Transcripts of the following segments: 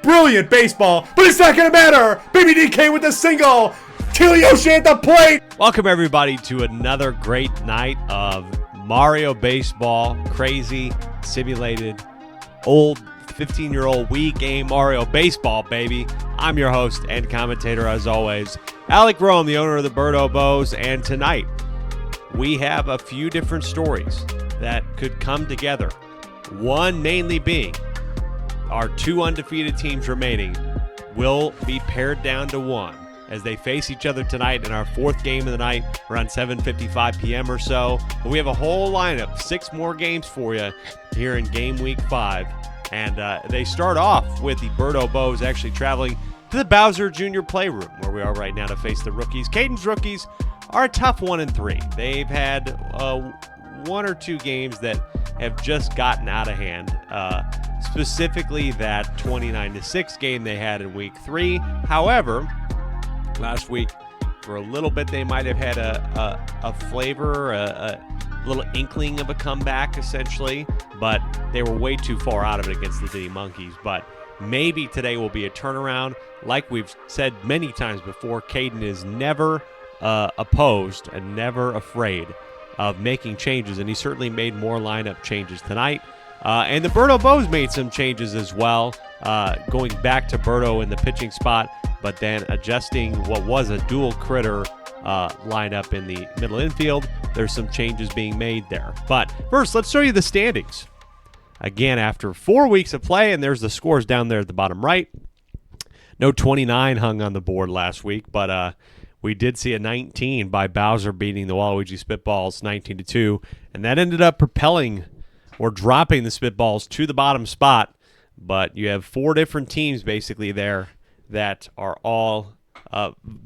brilliant baseball, but it's not going to matter. Baby DK with the single. Yoshi at the plate. Welcome, everybody, to another great night of Mario baseball. Crazy, simulated, old 15-year-old Wii game Mario baseball, baby. I'm your host and commentator, as always, Alec Rome, the owner of the Birdo Bows, and tonight we have a few different stories that could come together. One mainly being our two undefeated teams remaining will be pared down to one as they face each other tonight in our fourth game of the night around 7:55 p.m. or so. But we have a whole lineup, 6 more games for you here in game week 5. And they start off with the Birdo Bows actually traveling to the Bowser Jr. Playroom, where we are right now to face the rookies. Caden's rookies are a tough 1-3. They've had 1 or 2 games that have just gotten out of hand. Specifically that 29-6 game they had in week 3. However, last week, for a little bit, they might have had a flavor, a little inkling of a comeback, essentially, but they were way too far out of it against the Diddy Monkeys. But maybe today will be a turnaround. Like we've said many times before, Caden is never opposed and never afraid of making changes, and he certainly made more lineup changes tonight. And the Birdo Bows made some changes as well, going back to Birdo in the pitching spot, but then adjusting what was a dual critter lineup in the middle infield. There's some changes being made there. But first, let's show you the standings. Again, after 4 weeks of play, and there's the scores down there at the bottom right. No 29 hung on the board last week, but we did see a 19 by Bowser beating the Waluigi Spitballs 19-2, and that ended up propelling or dropping the Spitballs to the bottom spot. But you have 4 different teams basically there that are all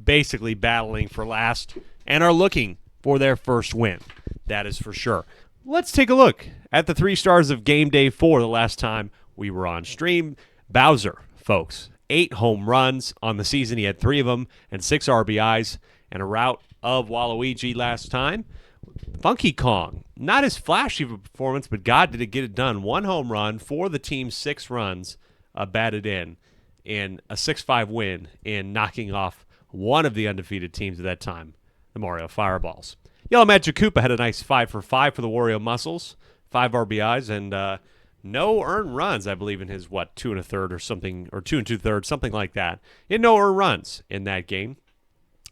basically battling for last and are looking for their first win. That is for sure. Let's take a look at the 3 stars of game day 4, the last time we were on stream. Bowser, folks, 8 home runs on the season. He had 3 of them and 6 RBIs and a rout of Waluigi last time. Funky Kong, not as flashy of a performance, but God, did it get it done. 1 home run for the team's 6 runs batted in a 6-5 win in knocking off one of the undefeated teams at that time, the Mario Fireballs. Yellow Magic Koopa had a nice 5 for 5 for the Wario Muscles, 5 RBIs, and no earned runs, I believe, in his, 2 1/3 or something, or 2 2/3, something like that. He had no earned runs in that game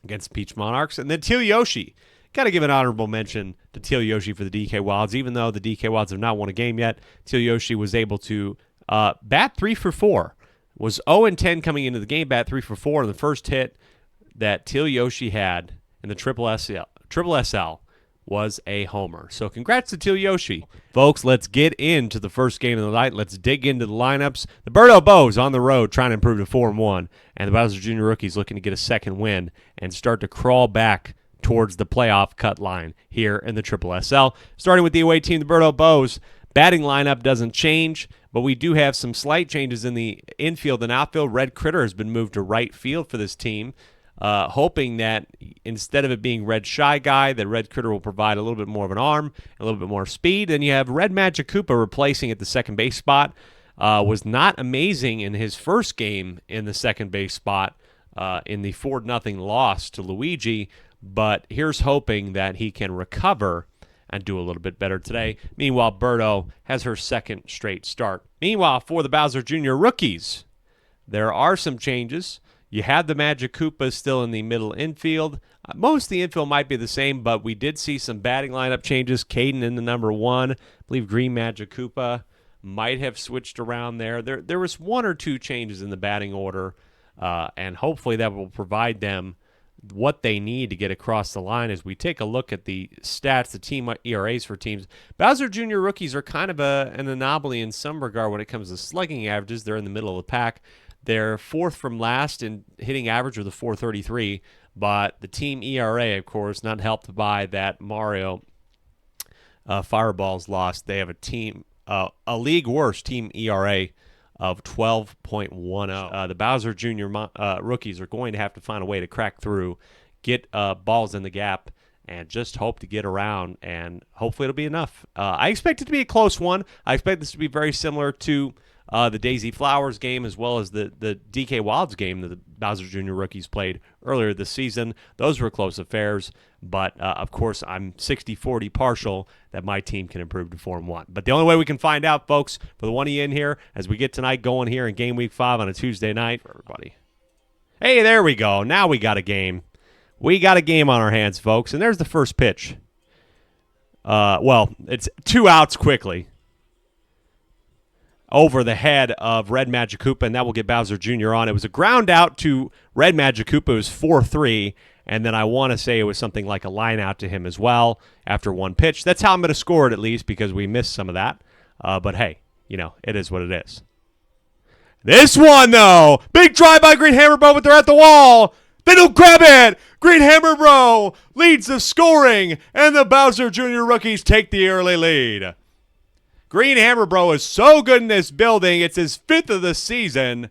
against Peach Monarchs. And then Yoshi. Got to give an honorable mention to Yoshi for the DK Wilds. Even though the DK Wilds have not won a game yet, Yoshi was able to bat 3 for 4. Was 0-10 coming into the game, bat 3 for 4. And the first hit that Yoshi had in the Triple SL was a homer. So congrats to Yoshi. Folks, let's get into the first game of the night. Let's dig into the lineups. The Birdo Bows on the road trying to improve to 4-1. And the Bowser Jr. rookies looking to get a second win and start to crawl back towards the playoff cut line here in the Triple SL. Starting with the away team, the Birdo Bows. Batting lineup doesn't change, but we do have some slight changes in the infield and outfield. Red Critter has been moved to right field for this team, hoping that instead of it being Red Shy Guy, that Red Critter will provide a little bit more of an arm, a little bit more speed. And you have Red Magic Koopa replacing at the second base spot. Was not amazing in his first game in the second base spot in the 4-0 loss to Luigi, but here's hoping that he can recover and do a little bit better today. Meanwhile, Birdo has her second straight start. Meanwhile, for the Bowser Jr. rookies, there are some changes. You have the Magic Koopa still in the middle infield. Most of the infield might be the same, but we did see some batting lineup changes. Caden in the number 1. I believe Green Magic Koopa might have switched around there. There was 1 or 2 changes in the batting order, and hopefully that will provide them what they need to get across the line. As we take a look at the stats, the team ERAs for teams, Bowser Jr. rookies are kind of an anomaly in some regard when it comes to slugging averages. They're in the middle of the pack. They're 4th from last in hitting average with a 4.33, but the team ERA, of course, not helped by that Mario Fireballs loss. They have a league worst team ERA of 12.10. The Bowser Jr. Rookies are going to have to find a way to crack through, get balls in the gap, and just hope to get around, and hopefully it'll be enough. I expect it to be a close one. I expect this to be very similar to the Daisy Flowers game as well as the DK Wilds game that the Bowser Jr. rookies played earlier this season. Those were close affairs, but of course I'm 60-40 partial that my team can improve to Form 1. But the only way we can find out, folks, for the one of you in here, as we get tonight going here in Game Week 5 on a Tuesday night for everybody. Hey, there we go. Now we got a game. We got a game on our hands, folks, and there's the first pitch. Well, it's 2 outs quickly over the head of Red Magic Koopa, and that will get Bowser Jr. on. It was a ground out to Red Magic Koopa. It was 4-3, and then I want to say it was something like a line out to him as well after one pitch. That's how I'm going to score it, at least, because we missed some of that. But hey, it is what it is. This one, though, big drive by Green Hammer Bro, but they're at the wall. They don't grab it. Green Hammer Bro leads the scoring, and the Bowser Jr. rookies take the early lead. Green Hammer Bro is so good in this building. It's his 5th of the season.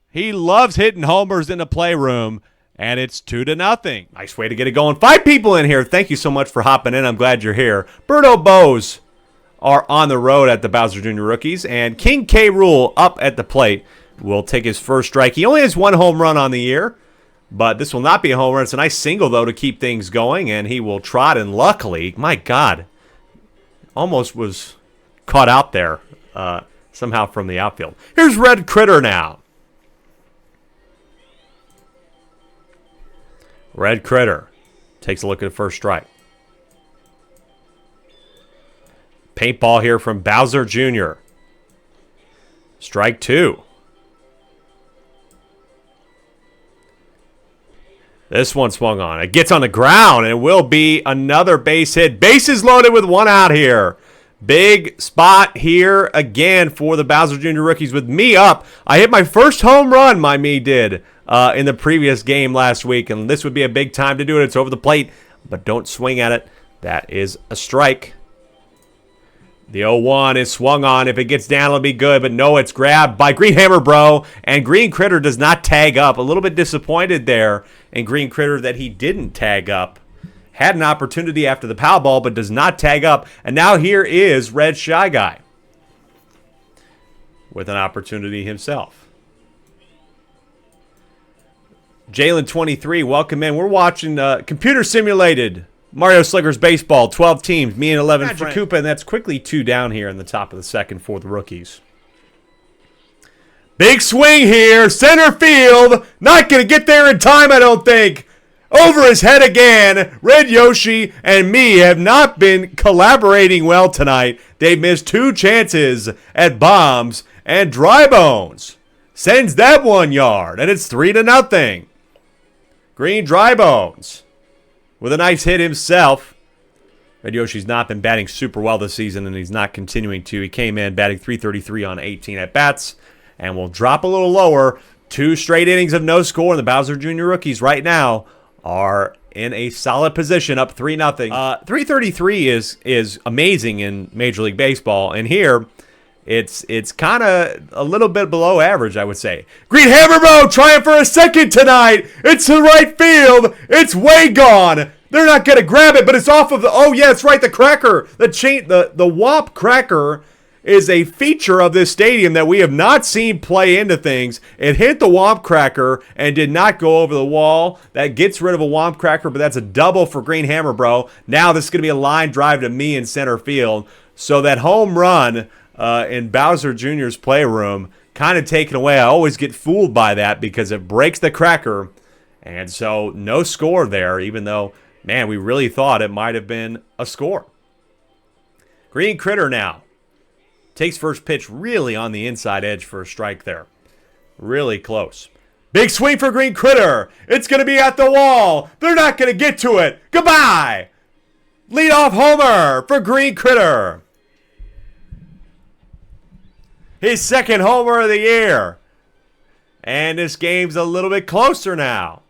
He loves hitting homers in the playroom, and it's 2-0. Nice way to get it going. 5 people in here. Thank you so much for hopping in. I'm glad you're here. Birdo Bows are on the road at the Bowser Jr. rookies, and King K. Rool up at the plate will take his first strike. He only has 1 home run on the year, but this will not be a home run. It's a nice single, though, to keep things going, and he will trot, and luckily, my God, almost was caught out there somehow from the outfield. Here's Red Critter now. Red Critter takes a look at the first strike. Paintball here from Bowser Jr. Strike 2. This one swung on. It gets on the ground, and it will be another base hit. Bases loaded with 1 out here. Big spot here again for the Bowser Jr. rookies with me up. I hit my first home run, me did, in the previous game last week, and this would be a big time to do it. It's over the plate, but don't swing at it. That is a strike. The 0-1 is swung on. If it gets down, it'll be good. But no, it's grabbed by Green Hammer Bro. And Green Critter does not tag up. A little bit disappointed there in Green Critter that he didn't tag up. Had an opportunity after the foul ball, but does not tag up. And now here is Red Shy Guy with an opportunity himself. Jalen 23, welcome in. We're watching computer simulated Mario Sluggers baseball, 12 teams, me and 11 friends. Koopa, and that's quickly 2 down here in the top of the second for the rookies. Big swing here, center field. Not going to get there in time, I don't think. Over his head again. Red Yoshi and me have not been collaborating well tonight. They've missed 2 chances at bombs, and Dry Bones sends that 1 yard, and it's 3-0. Green Dry Bones with a nice hit himself. Red Yoshi's not been batting super well this season, and he's not continuing to. He came in batting .333 on 18 at-bats, and will drop a little lower. 2 straight innings of no score, and the Bowser Jr. rookies right now are in a solid position, up 3-0. .333 is amazing in Major League Baseball, and here it's kind of a little bit below average, I would say. Green Hammer Bro trying for a second tonight. It's to right field. It's way gone. They're not going to grab it, but it's off of the... Oh, yeah, it's right, the cracker. The Womp Cracker is a feature of this stadium that we have not seen play into things. It hit the Womp Cracker and did not go over the wall. That gets rid of a Womp Cracker, but that's a double for Green Hammer Bro. Now this is going to be a line drive to me in center field. So that home run in Bowser Jr.'s playroom kind of taken away. I always get fooled by that because it breaks the cracker. And so no score there, even though, man, we really thought it might have been a score. Green Critter now takes first pitch really on the inside edge for a strike there. Really close. Big swing for Green Critter. It's going to be at the wall. They're not going to get to it. Goodbye. Leadoff homer for Green Critter. His 2nd homer of the year. And this game's a little bit closer now.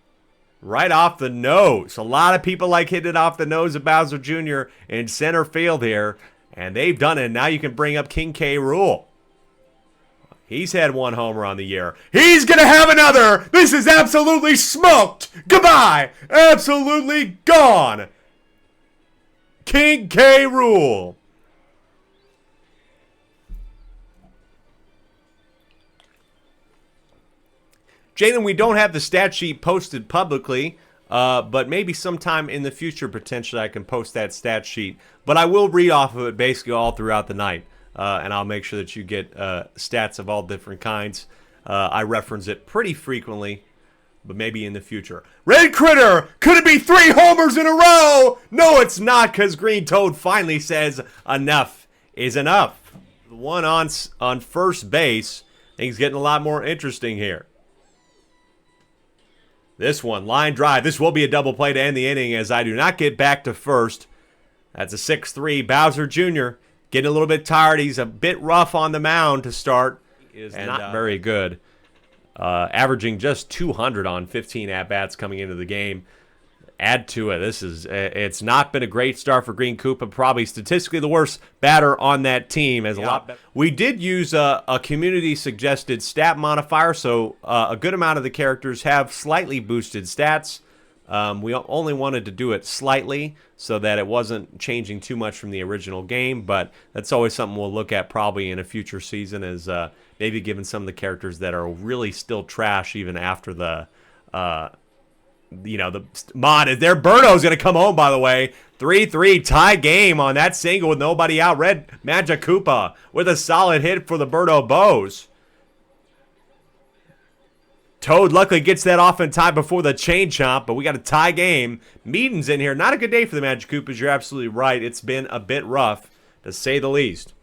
Right off the nose. A lot of people like hitting it off the nose of Bowser Jr. in center field here. And they've done it. Now you can bring up King K. Rool. He's had 1 homer on the year. He's going to have another. This is absolutely smoked. Goodbye. Absolutely gone. King K. Rool. Jalen, we don't have the stat sheet posted publicly, but maybe sometime in the future, potentially, I can post that stat sheet. But I will read off of it basically all throughout the night, and I'll make sure that you get stats of all different kinds. I reference it pretty frequently, but maybe in the future. Red Critter, could it be 3 homers in a row? No, it's not, because Green Toad finally says enough is enough. The one on first base, things getting a lot more interesting here. This one, line drive. This will be a double play to end the inning as I do not get back to first. That's a 6-3. Bowser Jr. getting a little bit tired. He's a bit rough on the mound to start. Is not very good. Averaging just 200 on 15 at-bats coming into the game. Add to it, it's not been a great start for Green Koopa. Probably statistically the worst batter on that team. We did use a community-suggested stat modifier, so a good amount of the characters have slightly boosted stats. We only wanted to do it slightly so that it wasn't changing too much from the original game, but that's always something we'll look at probably in a future season, is maybe giving some of the characters that are really still trash even after the the mod is there. Birdo's going to come home, by the way. 3-3 tie game on that single with nobody out. Red Magic Koopa with a solid hit for the Birdo Bows. Toad luckily gets that off in time before the chain chomp, but we got a tie game. Meaden's in here. Not a good day for the Magic Koopas. You're absolutely right. It's been a bit rough, to say the least.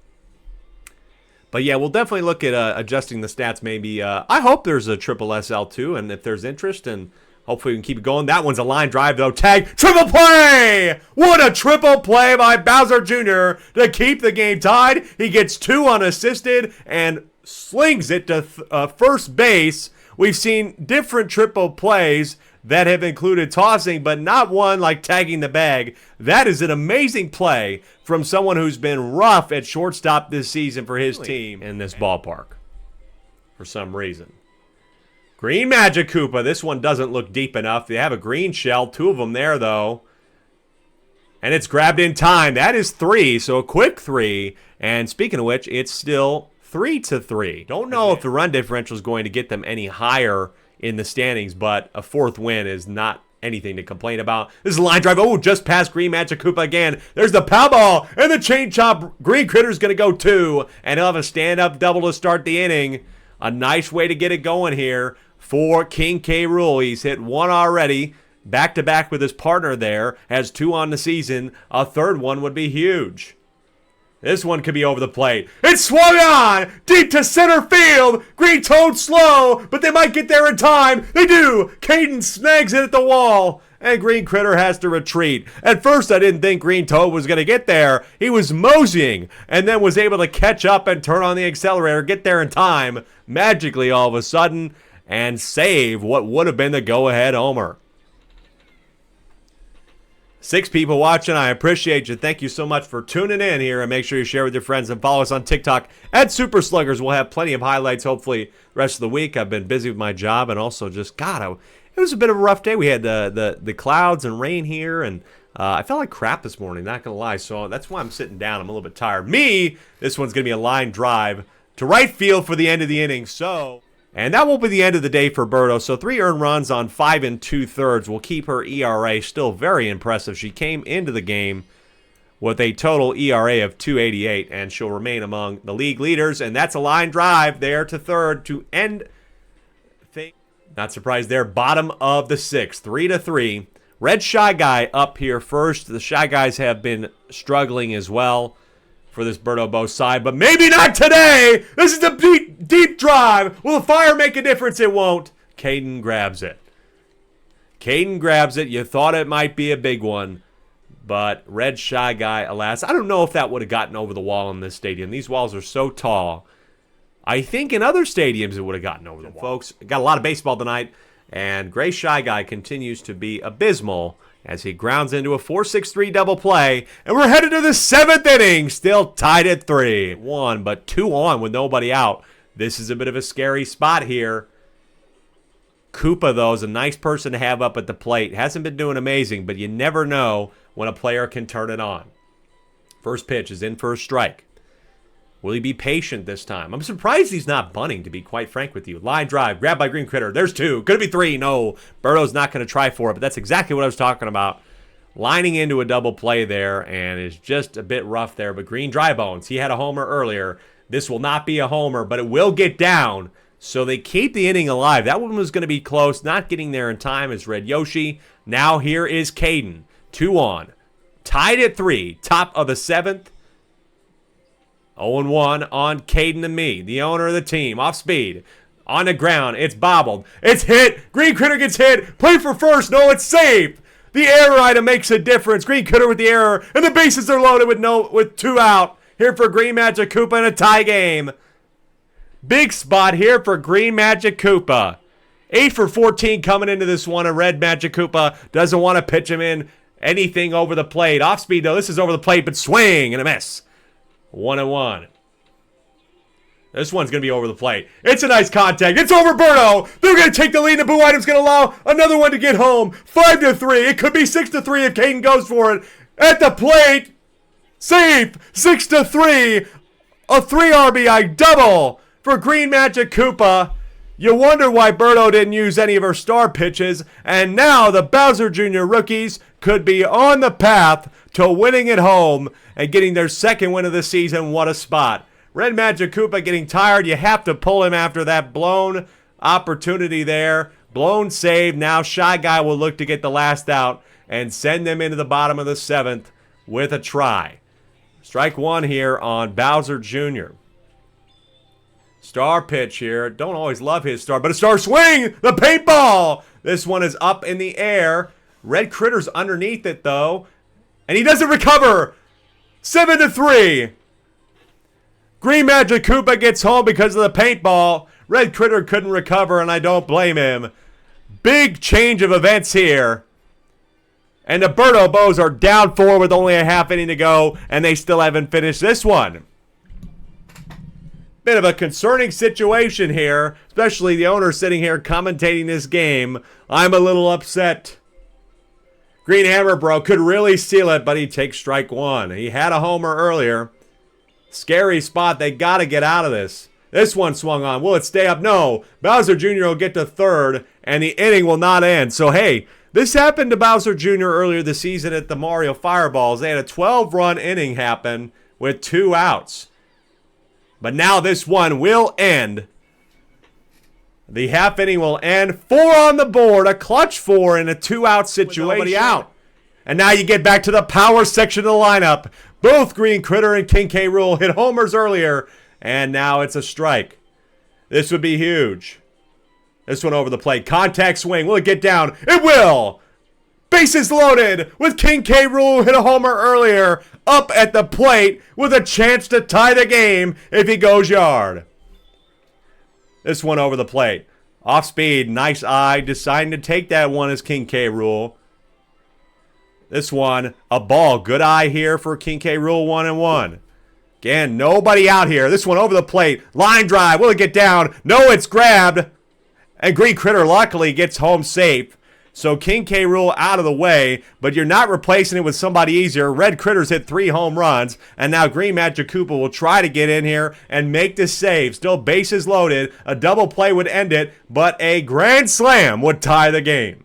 But yeah, we'll definitely look at adjusting the stats maybe. I hope there's a triple SL2, and if there's interest, and hopefully we can keep it going. That one's a line drive, though. Tag. Triple play! What a triple play by Bowser Jr. to keep the game tied. He gets 2 unassisted and slings it to first base. We've seen different triple plays that have included tossing, but not one like tagging the bag. That is an amazing play from someone who's been rough at shortstop this season for his team in this ballpark for some reason. Green Magic Koopa. This one doesn't look deep enough. They have a green shell. 2 of them there, though. And it's grabbed in time. That is 3, so a quick 3. And speaking of which, it's still 3-3. Don't know if the run differential is going to get them any higher in the standings, but a 4th win is not anything to complain about. This is a line drive. Oh, just past Green Magic Koopa again. There's the pow ball and the chain chop. Green Critter's going to go 2, and he'll have a stand-up double to start the inning. A nice way to get it going here for King K. Rool. He's hit 1 already, back-to-back with his partner there. Has 2 on the season. A 3rd one would be huge. This one could be over the plate. It's swung on! Deep to center field! Green Toad slow, but they might get there in time. They do! Caden snags it at the wall, and Green Critter has to retreat. At first, I didn't think Green Toad was going to get there. He was moseying, and then was able to catch up and turn on the accelerator, get there in time, magically all of a sudden, and save what would have been the go-ahead homer. 6 people watching. I appreciate you. Thank you so much for tuning in here, and make sure you share with your friends and follow us on TikTok at Super Sluggers. We'll have plenty of highlights hopefully the rest of the week. I've been busy with my job, and also just it was a bit of a rough day. We had the clouds and rain here, and I felt like crap this morning, not gonna lie. So that's why I'm sitting down. I'm a little bit tired. This one's gonna be a line drive to right field for the end of the inning. And that will be the end of the day for Birdo. So 3 earned runs on 5 2/3 will keep her ERA still very impressive. She came into the game with a total ERA of 2.88, and she'll remain among the league leaders. And that's a line drive there to third to end things. Not surprised there. Bottom of the 6th, 3-3. Red Shy Guy up here first. The Shy Guys have been struggling as well for this Birdo Bow side, but maybe not today. This is a deep drive. Will the fire make a difference? It won't. Caden grabs it. You thought it might be a big one, but Red Shy Guy, alas, I don't know if that would have gotten over the wall in this stadium. These walls are so tall. I think in other stadiums it would have gotten over the wall. Folks, got a lot of baseball tonight, and Gray Shy Guy continues to be abysmal as he grounds into a 4-6-3 double play, and we're headed to the 7th inning, still tied at 3. 1, but 2 on with nobody out. This is a bit of a scary spot here. Koopa, though, is a nice person to have up at the plate. Hasn't been doing amazing, but you never know when a player can turn it on. First pitch is in for a strike. Will he be patient this time? I'm surprised he's not bunting, to be quite frank with you. Line drive, grabbed by Green Critter. There's 2. Could it be 3? No. Burrow's not going to try for it, but that's exactly what I was talking about. Lining into a double play there, and is just a bit rough there. But Green dry bones. He had a homer earlier. This will not be a homer, but it will get down. So they keep the inning alive. That one was going to be close. Not getting there in time is Red Yoshi. Now here is Caden. 2 on. Tied at 3. Top of the 7th. 0-1 on Caden and me, the owner of the team. Off speed. On the ground. It's bobbled. It's hit. Green Critter gets hit. Play for first. No, it's safe. The error item makes a difference. Green Critter with the error. And the bases are loaded with 2 out. Here for Green Magic Koopa in a tie game. Big spot here for Green Magic Koopa. 8 for 14 coming into this one. And Red Magic Koopa doesn't want to pitch him in anything over the plate. Off speed, though. This is over the plate, but swing and a miss. 1-1. This one's going to be over the plate. It's a nice contact. It's over Berto. They're going to take the lead. The blue item's going to allow another one to get home. 5-3. It could be 6-3 if Caden goes for it. At the plate. Safe. 6-3. A 3 RBI double for Green Magic Koopa. You wonder why Berto didn't use any of her star pitches. And now the Bowser Jr. rookies could be on the path to winning at home and getting their second win of the season. What a spot. Red Magic Koopa getting tired. You have to pull him after that blown opportunity there. Blown save. Now Shy Guy will look to get the last out and send them into the bottom of the 7th with a try. Strike 1 here on Bowser Jr. Star pitch here. Don't always love his star, but a star swing. The paintball. This one is up in the air. Red Critter's underneath it, though. And he doesn't recover. 7-3. Green Magic Koopa gets home because of the paintball. Red Critter couldn't recover, and I don't blame him. Big change of events here. And the Berto Bows are down 4 with only a half inning to go, and they still haven't finished this one. Bit of a concerning situation here, especially the owner sitting here commentating this game. I'm a little upset. Green Hammer Bro could really seal it, but he takes strike 1. He had a homer earlier. Scary spot. They got to get out of this. This one swung on. Will it stay up? No. Bowser Jr. will get to 3rd, and the inning will not end. So, hey, this happened to Bowser Jr. earlier this season at the Mario Fireballs. They had a 12-run inning happen with 2 outs. But now this one will end. The half inning will end. 4 on the board. A clutch 4 in a 2-out situation. With nobody out. And now you get back to the power section of the lineup. Both Green Critter and King K. Rool hit homers earlier. And now it's a strike. This would be huge. This one over the plate. Contact swing. Will it get down? It will. Bases loaded with King K. Rool hit a homer earlier. Up at the plate with a chance to tie the game if he goes yard. This one over the plate. Off speed. Nice eye. Deciding to take that one as King K. Rool. This one, a ball. Good eye here for King K. Rool. 1-1. Again, nobody out here. This one over the plate. Line drive. Will it get down? No, it's grabbed. And Green Critter luckily gets home safe. So King K. Rool out of the way, but you're not replacing it with somebody easier. Red Critter's hit 3 home runs, and now Green Magic Koopa will try to get in here and make the save. Still bases loaded. A double play would end it, but a grand slam would tie the game.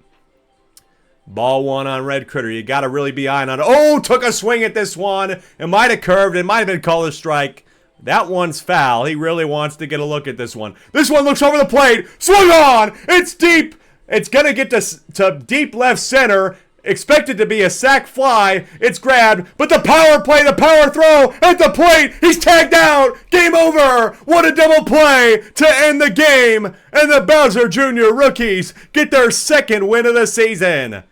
Ball 1 on Red Critter. You got to really be eyeing on it. Oh, took a swing at this one. It might have curved. It might have been called a strike. That one's foul. He really wants to get a look at this one. This one looks over the plate. Swung on. It's deep. It's going to get to deep left center. Expected to be a sac fly. It's grabbed. But the power play, the power throw at the plate. He's tagged out. Game over. What a double play to end the game. And the Bowser Jr. rookies get their second win of the season.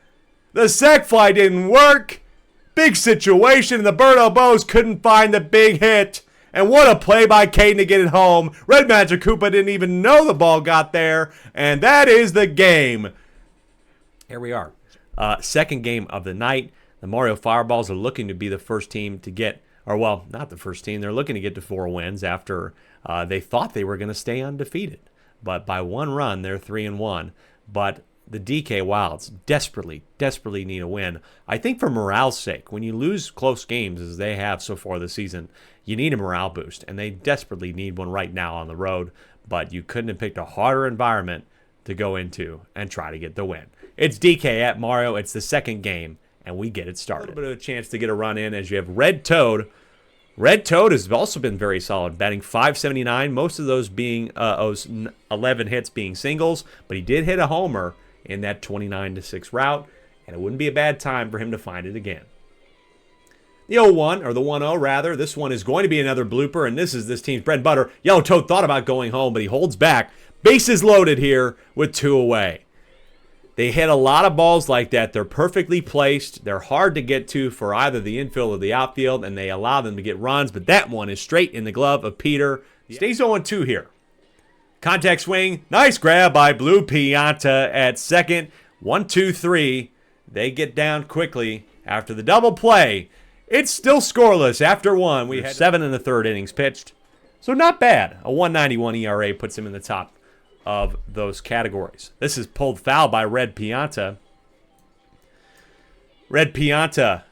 The sac fly didn't work. Big situation. The Berto Bows couldn't find the big hit. And what a play by Caden to get it home. Red Magic Koopa didn't even know the ball got there. And that is the game. Here we are. Second game of the night. The Mario Fireballs are looking to be the first team to get, or well, not the first team. They're looking to get to 4 wins after they thought they were going to stay undefeated. But by 1 run, they're 3-1. But the DK Wilds desperately need a win. I think for morale's sake, when you lose close games as they have so far this season, you need a morale boost, and they desperately need one right now on the road. But you couldn't have picked a harder environment to go into and try to get the win. It's DK at Mario. It's the second game, and we get it started. A little bit of a chance to get a run in as you have Red Toad. Red Toad has also been very solid, batting .579, most of those being 11 hits being singles, but he did hit a homer in that 29-6 route, and it wouldn't be a bad time for him to find it again. The 0-1, or the 1-0 rather, this one is going to be another blooper, and this is this team's bread and butter. Yellow Toad thought about going home, but he holds back. Bases loaded here with 2 away. They hit a lot of balls like that. They're perfectly placed. They're hard to get to for either the infield or the outfield, and they allow them to get runs, but that one is straight in the glove of Peter. Stays 0-2 here. Contact swing. Nice grab by Blue Pianta at second. 1-2-3. They get down quickly after the double play. It's still scoreless after one. We had 7 in the third innings pitched. So not bad. A 1.91 ERA puts him in the top of those categories. This is pulled foul by Red Pianta. Red Pianta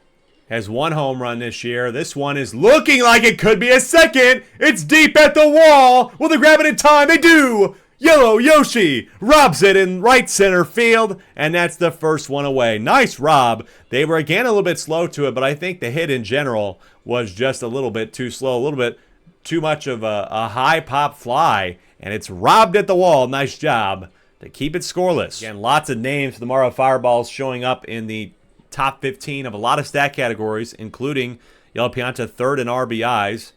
has 1 home run this year. This one is looking like it could be a second. It's deep at the wall. Will they grab it in time? They do. Yellow Yoshi robs it in right center field, and that's the first one away. Nice rob. They were again a little bit slow to it, but I think the hit in general was just a little bit too slow, a little bit too much of a high pop fly, and it's robbed at the wall. Nice job to keep it scoreless. Again, lots of names for the Mario Fireballs showing up in the top 15 of a lot of stat categories, including Yellow Pianta third in RBIs,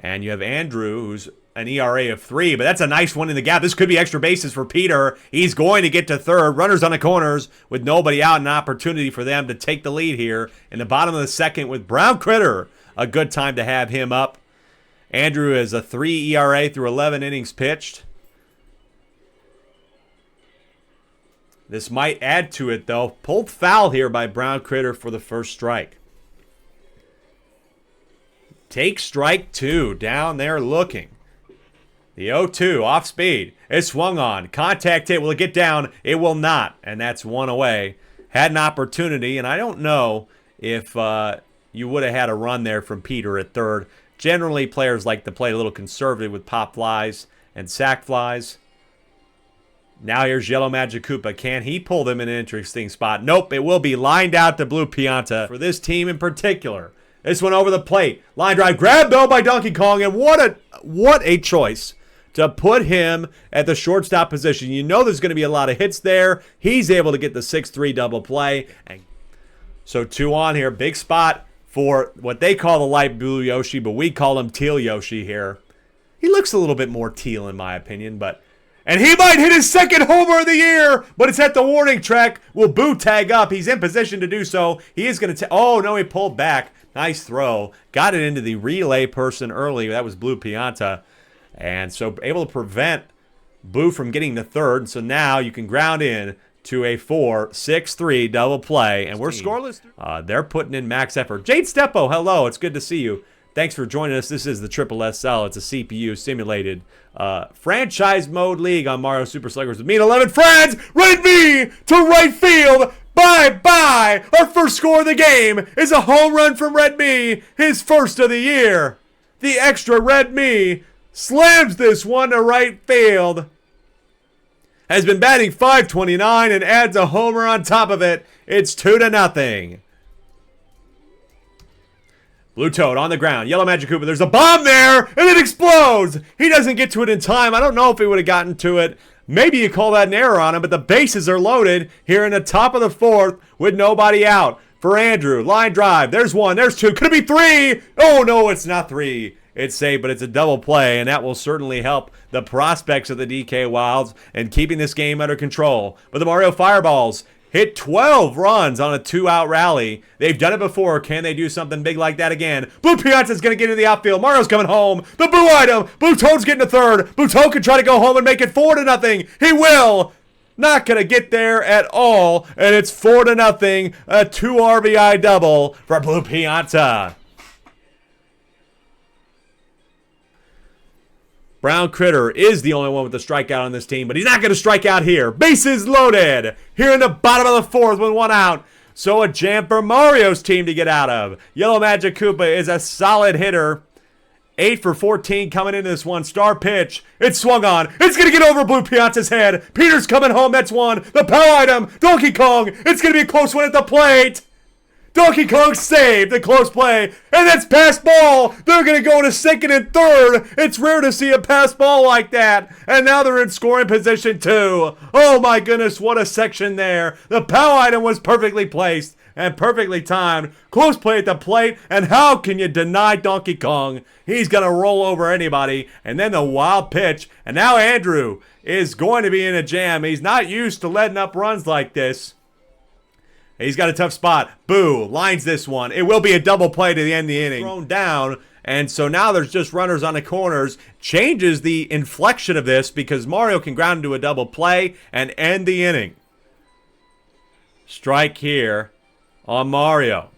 and you have Andrew, who's an ERA of 3, but that's a nice one in the gap. This could be extra bases for Peter. He's going to get to third. Runners on the corners with nobody out, an opportunity for them to take the lead here in the bottom of the second with Brown Critter. A good time to have him up. Andrew has a 3 ERA through 11 innings pitched. This might add to it, though. Pulled foul here by Brown Critter for the first strike. Take strike 2. Down there looking. The 0-2 off speed. It's swung on. Contact hit. Will it get down? It will not. And that's 1 away. Had an opportunity, and I don't know if you would have had a run there from Peter at third. Generally, players like to play a little conservative with pop flies and sac flies. Now here's Yellow Magic Koopa. Can he pull them in an interesting spot? Nope. It will be lined out to Blue Pianta for this team in particular. This one over the plate. Line drive. Grabbed though by Donkey Kong. And what a choice to put him at the shortstop position. You know there's going to be a lot of hits there. He's able to get the 6-3 double play. So 2 on here. Big spot for what they call the light blue Yoshi, but we call him teal Yoshi here. He looks a little bit more teal in my opinion, and he might hit his second homer of the year, but it's at the warning track. Will Boo tag up? He's in position to do so. He is going to oh no, he pulled back. Nice throw. Got it into the relay person early. That was Blue Pianta. And so able to prevent Boo from getting the third. So now you can ground in to a 4-6-3 double play. And we're scoreless. They're putting in max effort. Jade Steppo, hello. It's good to see you. Thanks for joining us. This is the SSSL. It's a CPU simulated franchise mode league on Mario Super Sluggers with me and 11 friends. Red me to right field. Bye-bye. Our first score of the game is a home run from Red Me. His first of the year. The extra Red Me slams this one to right field. Has been batting .529 and adds a homer on top of it. It's 2-0. Blue Toad on the ground. Yellow Magic Koopa. There's a bomb there, and it explodes. He doesn't get to it in time. I don't know if he would have gotten to it. Maybe you call that an error on him, but the bases are loaded here in the top of the fourth with nobody out. For Andrew, line drive. There's 1. There's 2. Could it be 3? Oh, no, it's not 3. It's safe, but it's a double play, and that will certainly help the prospects of the DK Wilds and keeping this game under control. But the Mario Fireballs hit 12 runs on a 2-out rally. They've done it before. Can they do something big like that again? Blue Pianta's going to get into the outfield. Mario's coming home. The Boo item. Blue Toad's getting to third. Blue Toad can try to go home and make it 4-0. He will. Not going to get there at all, and it's 4-0. A 2 RBI double for Blue Pianta. Brown Critter is the only one with a strikeout on this team, but he's not going to strike out here. Bases loaded here in the bottom of the fourth with one out. So a jam for Mario's team to get out of. Yellow Magic Koopa is a solid hitter. 8 for 14 coming into this one. Star pitch. It's swung on. It's going to get over Blue Pianta's head. Peter's coming home. That's one. The power item. Donkey Kong. It's going to be a close one at the plate. Donkey Kong saved the close play, and that's pass ball. They're going to go to second and third. It's rare to see a pass ball like that, and now they're in scoring position too. Oh my goodness, what a section there. The power item was perfectly placed and perfectly timed. Close play at the plate, and how can you deny Donkey Kong? He's going to roll over anybody, and then the wild pitch, and now Andrew is going to be in a jam. He's not used to letting up runs like this. He's got a tough spot. Boo, lines this one. It will be a double play to the end of the inning. Thrown down, and so now there's just runners on the corners. Changes the inflection of this because Mario can ground into a double play and end the inning. Strike here on Mario.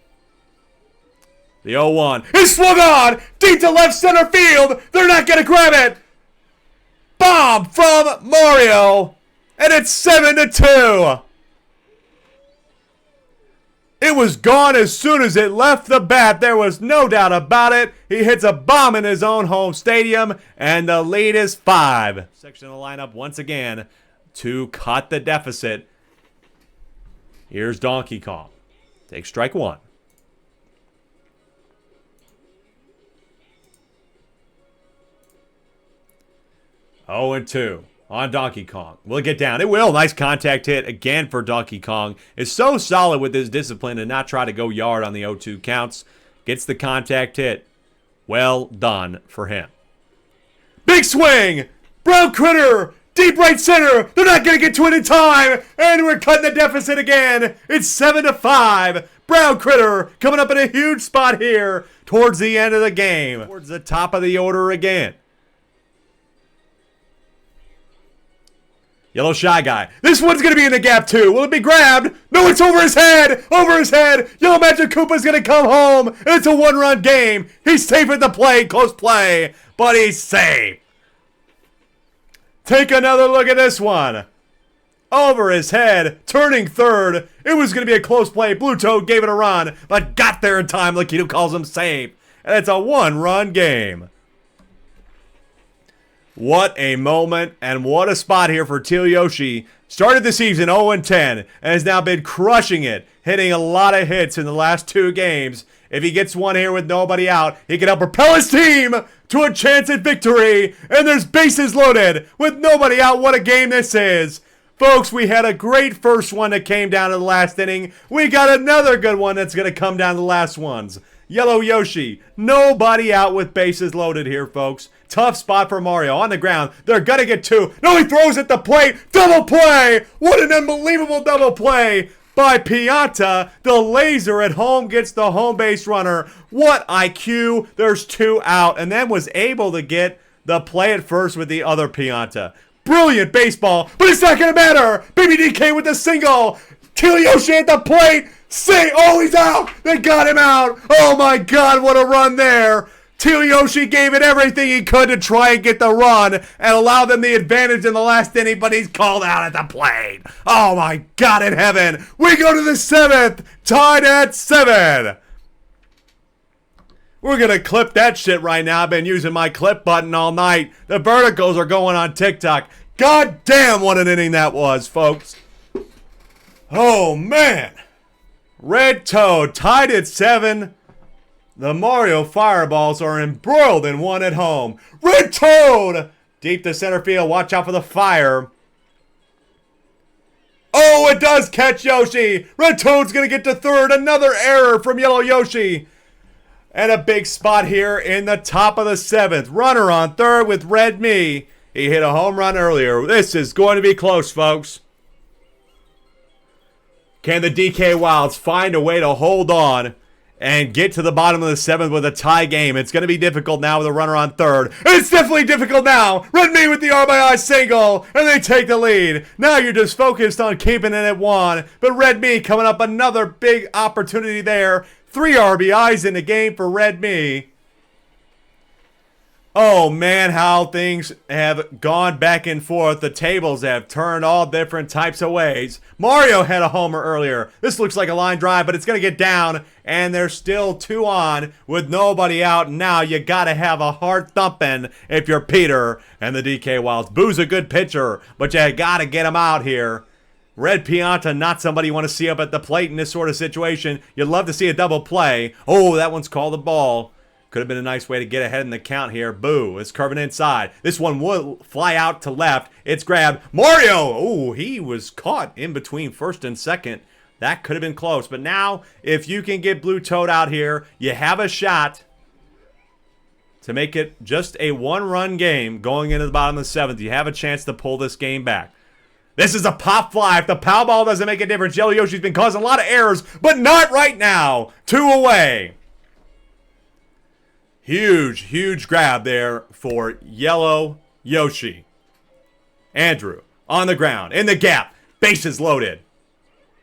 The 0-1 is swung on deep to left center field. They're not going to grab it. Bomb from Mario, and it's 7-2. It was gone as soon as it left the bat. There was no doubt about it. He hits a bomb in his own home stadium, and the lead is 5. Section of the lineup once again to cut the deficit. Here's Donkey Kong. Take strike one. Oh, and 2 on Donkey Kong. Will it get down? It will. Nice contact hit again for Donkey Kong. Is so solid with his discipline to not try to go yard on the 0-2 counts. Gets the contact hit. Well done for him. Big swing! Brown Critter! Deep right center! They're not going to get to it in time! And we're cutting the deficit again! It's 7-5! Brown Critter coming up in a huge spot here towards the end of the game. Towards the top of the order again. Yellow Shy Guy. This one's going to be in the gap too. Will it be grabbed? No, it's over his head. Over his head. Yellow Magic Koopa's going to come home. And it's a one-run game. He's safe at the plate. Close play. But he's safe. Take another look at this one. Over his head. Turning third. It was going to be a close play. Blue Toad gave it a run. But got there in time. Lakito calls him safe. And it's a one-run game. What a moment and what a spot here for Teal Yoshi. Started the season 0-10 and has now been crushing it, hitting a lot of hits in the last 2 games. If he gets one here with nobody out, he can help propel his team to a chance at victory. And there's bases loaded with nobody out. What a game this is. Folks, we had a great first one that came down to the last inning. We got another good one that's going to come down to the last ones. Yellow Yoshi, nobody out with bases loaded here, folks. Tough spot for Mario on the ground. They're going to get 2. No, he throws at the plate. Double play. What an unbelievable double play by Pianta. The laser at home gets the home base runner. What IQ. There's 2 out. And then was able to get the play at first with the other Pianta. Brilliant baseball, but it's not going to matter. Baby DK with the single. Teal Yoshi at the plate. Oh, he's out. They got him out. Oh, my God, what a run there. Teal Yoshi gave it everything he could to try and get the run and allow them the advantage in the last inning, but he's called out at the plate. Oh, my God in heaven. We go to the 7th, tied at 7. We're going to clip that shit right now. I've been using my clip button all night. The verticals are going on TikTok. God damn, what an inning that was, folks. Oh, man. Red Toad tied at 7. The Mario Fireballs are embroiled in one at home. Red Toad! Deep to center field. Watch out for the fire. Oh, it does catch Yoshi. Red Toad's going to get to third. Another error from Yellow Yoshi. And a big spot here in the top of the 7th. Runner on third with Red Me. He hit a home run earlier. This is going to be close, folks. Can the DK Wilds find a way to hold on and get to the bottom of the 7th with a tie game? It's going to be difficult now with a runner on third. It's definitely difficult now. Red Me with the RBI single, and they take the lead. Now you're just focused on keeping it at 1. But Red Me coming up another big opportunity there. 3 RBIs in the game for Red Me. Oh man, how things have gone back and forth. The tables have turned all different types of ways. Mario had a homer earlier. This looks like a line drive, but it's going to get down, and there's still 2 on with nobody out. Now you got to have a heart thumping if you're Peter and the DK Wilds. Boo's a good pitcher, but you got to get him out here. Red Pianta, not somebody you want to see up at the plate in this sort of situation. You'd love to see a double play. Oh, that one's called a ball. Could have been a nice way to get ahead in the count here. Boo is curving inside. This one will fly out to left. It's grabbed. Mario! Oh, he was caught in between first and second. That could have been close. But now, if you can get Blue Toad out here, you have a shot to make it just a 1-run game going into the bottom of the 7th. You have a chance to pull this game back. This is a pop fly. If the pow ball doesn't make a difference, Yellow Yoshi's been causing a lot of errors, but not right now. 2 away. Huge grab there for Yellow Yoshi. Andrew on the ground, in the gap, bases loaded.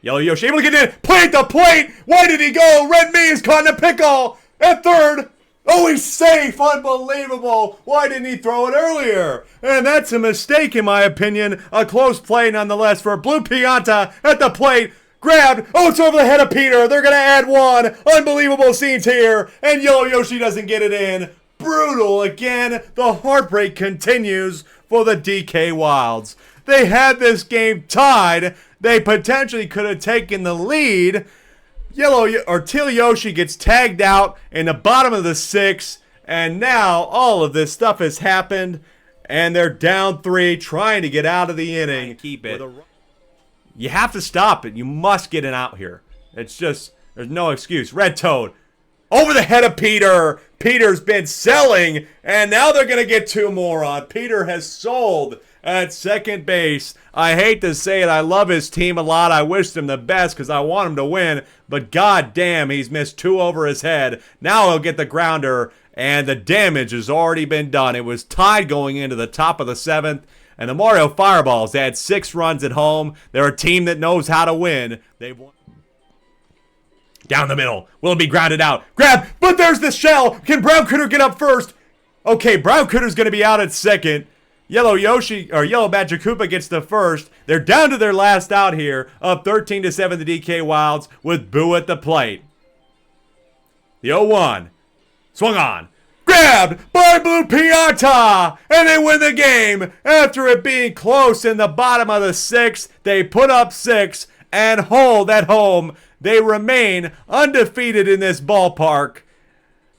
Yellow Yoshi able to get in, plant the plate. Why did he go? Red Me is caught in a pickle at third. Oh, he's safe. Unbelievable. Why didn't he throw it earlier? And that's a mistake, in my opinion. A close play, nonetheless, for Blue Pianta at the plate. Grabbed. Oh, it's over the head of Peter. They're going to add 1. Unbelievable scenes here. And Yellow Yoshi doesn't get it in. Brutal again. The heartbreak continues for the DK Wilds. They had this game tied. They potentially could have taken the lead. Teal Yoshi gets tagged out in the bottom of the 6th. And now all of this stuff has happened. And they're down 3, trying to get out of the inning. Keep it. You have to stop it. You must get it out here. It's just, there's no excuse. Red Toad, over the head of Peter. Peter's been selling, and now they're going to get 2 more on. Peter has sold at second base. I hate to say it. I love his team a lot. I wish him the best because I want him to win. But god damn, he's missed 2 over his head. Now he'll get the grounder, and the damage has already been done. It was tied going into the top of the 7th. And the Mario Fireballs, they had 6 runs at home. They're a team that knows how to win. They've won. Down the middle. Will it be grounded out? Grab, but there's the shell. Can Brown Critter get up first? Okay, Brown Critter's going to be out at second. Yellow Magic Koopa gets the first. They're down to their last out here. Up 13-7 the DK Wilds with Boo at the plate. The 0-1. Swung on. Grabbed by Blue Pianta, and they win the game. After it being close in the bottom of the 6th, they put up 6 and hold at home. They remain undefeated in this ballpark,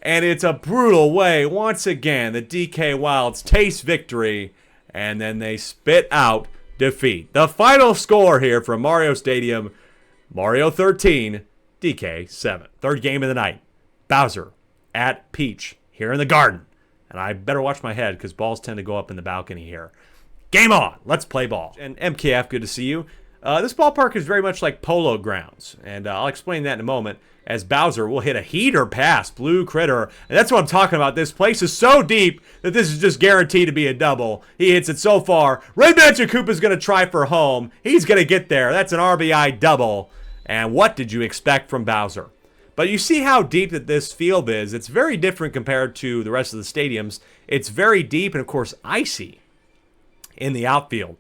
and it's a brutal way. Once again, the DK Wilds taste victory, and then they spit out defeat. The final score here from Mario Stadium, Mario 13, DK 7. Third game of the night, Bowser at Peach. Here in the garden. And I better watch my head because balls tend to go up in the balcony here. Game on. Let's play ball. And MKF, good to see you. This ballpark is very much like polo grounds. And I'll explain that in a moment. As Bowser will hit a heater pass. Blue Critter. And that's what I'm talking about. This place is so deep that this is just guaranteed to be a double. He hits it so far. Red Magic Koopa's going to try for home. He's going to get there. That's an RBI double. And what did you expect from Bowser? But you see how deep that this field is. It's very different compared to the rest of the stadiums. It's very deep and, of course, icy in the outfield.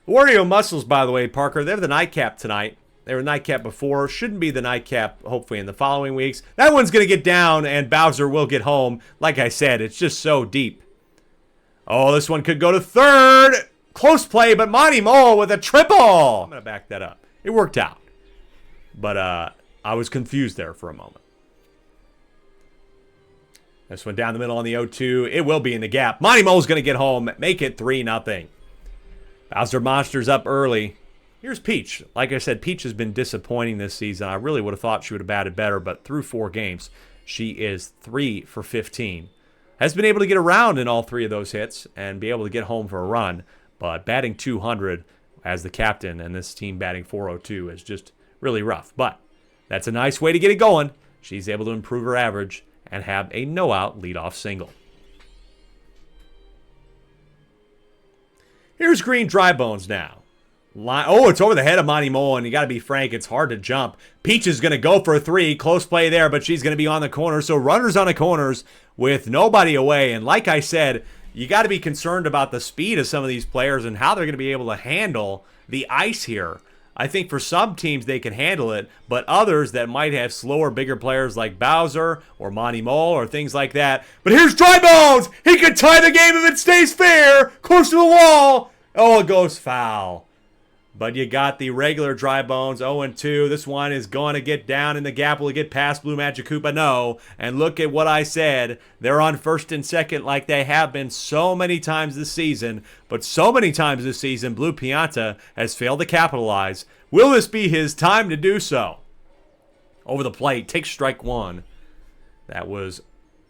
Wario Muscles, by the way, Parker, they're the nightcap tonight. They were nightcap before. Shouldn't be the nightcap, hopefully, in the following weeks. That one's going to get down, and Bowser will get home. Like I said, it's just so deep. Oh, this one could go to third. Close play, but Monty Mole with a triple. I'm going to back that up. It worked out. But, I was confused there for a moment. This one down the middle on the 0-2. It will be in the gap. Monty Mole's going to get home. Make it 3-0. Bowser Monsters up early. Here's Peach. Like I said, Peach has been disappointing this season. I really would have thought she would have batted better, but through 4 games, she is 3 for 15. Has been able to get around in all 3 of those hits and be able to get home for a run, but batting 200 as the captain and this team batting 402 is just really rough. But that's a nice way to get it going. She's able to improve her average and have a no-out leadoff single. Here's Green Dry Bones now. Oh, it's over the head of Monty Mole, and you got to be frank, it's hard to jump. Peach is going to go for a 3. Close play there, but she's going to be on the corner. So runners on the corners with nobody away. And like I said, you got to be concerned about the speed of some of these players and how they're going to be able to handle the ice here. I think for some teams they can handle it, but others that might have slower, bigger players like Bowser or Monty Mole or things like that. But here's Dry Bones! He could tie the game if it stays fair! Close to the wall! Oh, it goes foul. But you got the regular Dry Bones, 0-2. This one is going to get down in the gap. Will it get past Blue Magic Koopa? No. And look at what I said. They're on first and second like they have been so many times this season. But so many times this season, Blue Pianta has failed to capitalize. Will this be his time to do so? Over the plate, takes strike 1. That was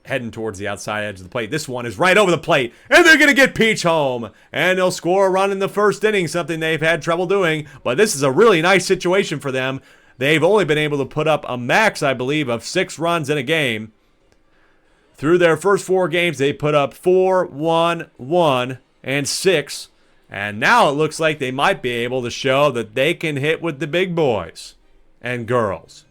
heading towards the outside edge of the plate. This one is right over the plate, and they're going to get Peach home. And they'll score a run in the first inning, something they've had trouble doing. But this is a really nice situation for them. They've only been able to put up a max, I believe, of 6 runs in a game. Through their first 4 games, they put up 4, 1, 1, and 6. And now it looks like they might be able to show that they can hit with the big boys and girls.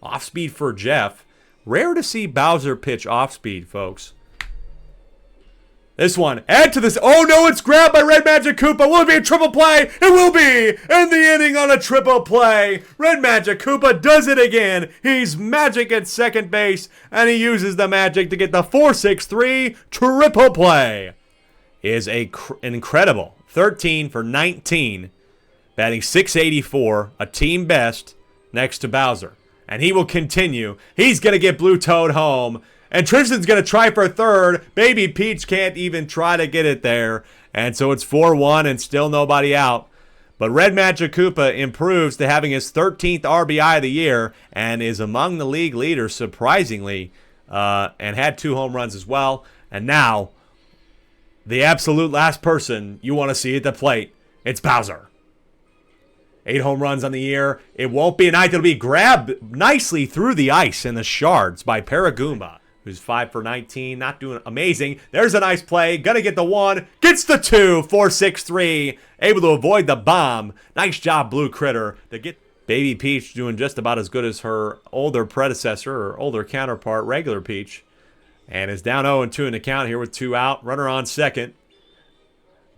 Off speed for Jeff. Rare to see Bowser pitch off speed, folks. This one, add to this. Oh no, it's grabbed by Red Magic Koopa. Will it be a triple play? It will be! End the inning on a triple play. Red Magic Koopa does it again. He's magic at second base, and he uses the magic to get the 4-6-3 triple play. Is an incredible 13 for 19, batting .684, a team best next to Bowser. And he will continue. He's going to get Blue Toad home. And Tristan's going to try for third. Baby Peach can't even try to get it there. And so it's 4-1 and still nobody out. But Red Magic Koopa improves to having his 13th RBI of the year and is among the league leaders, surprisingly, and had 2 home runs as well. And now, the absolute last person you want to see at the plate, it's Bowser. 8 home runs on the year. It won't be a night that'll be grabbed nicely through the ice in the shards by Paragoomba, who's 5 for 19, not doing amazing. There's a nice play. Gonna get the 1. Gets the 2. 4-6-3. Able to avoid the bomb. Nice job, Blue Critter, to get Baby Peach doing just about as good as her older predecessor or older counterpart, Regular Peach. And is down 0-2 in the count here with 2 out. Runner on second.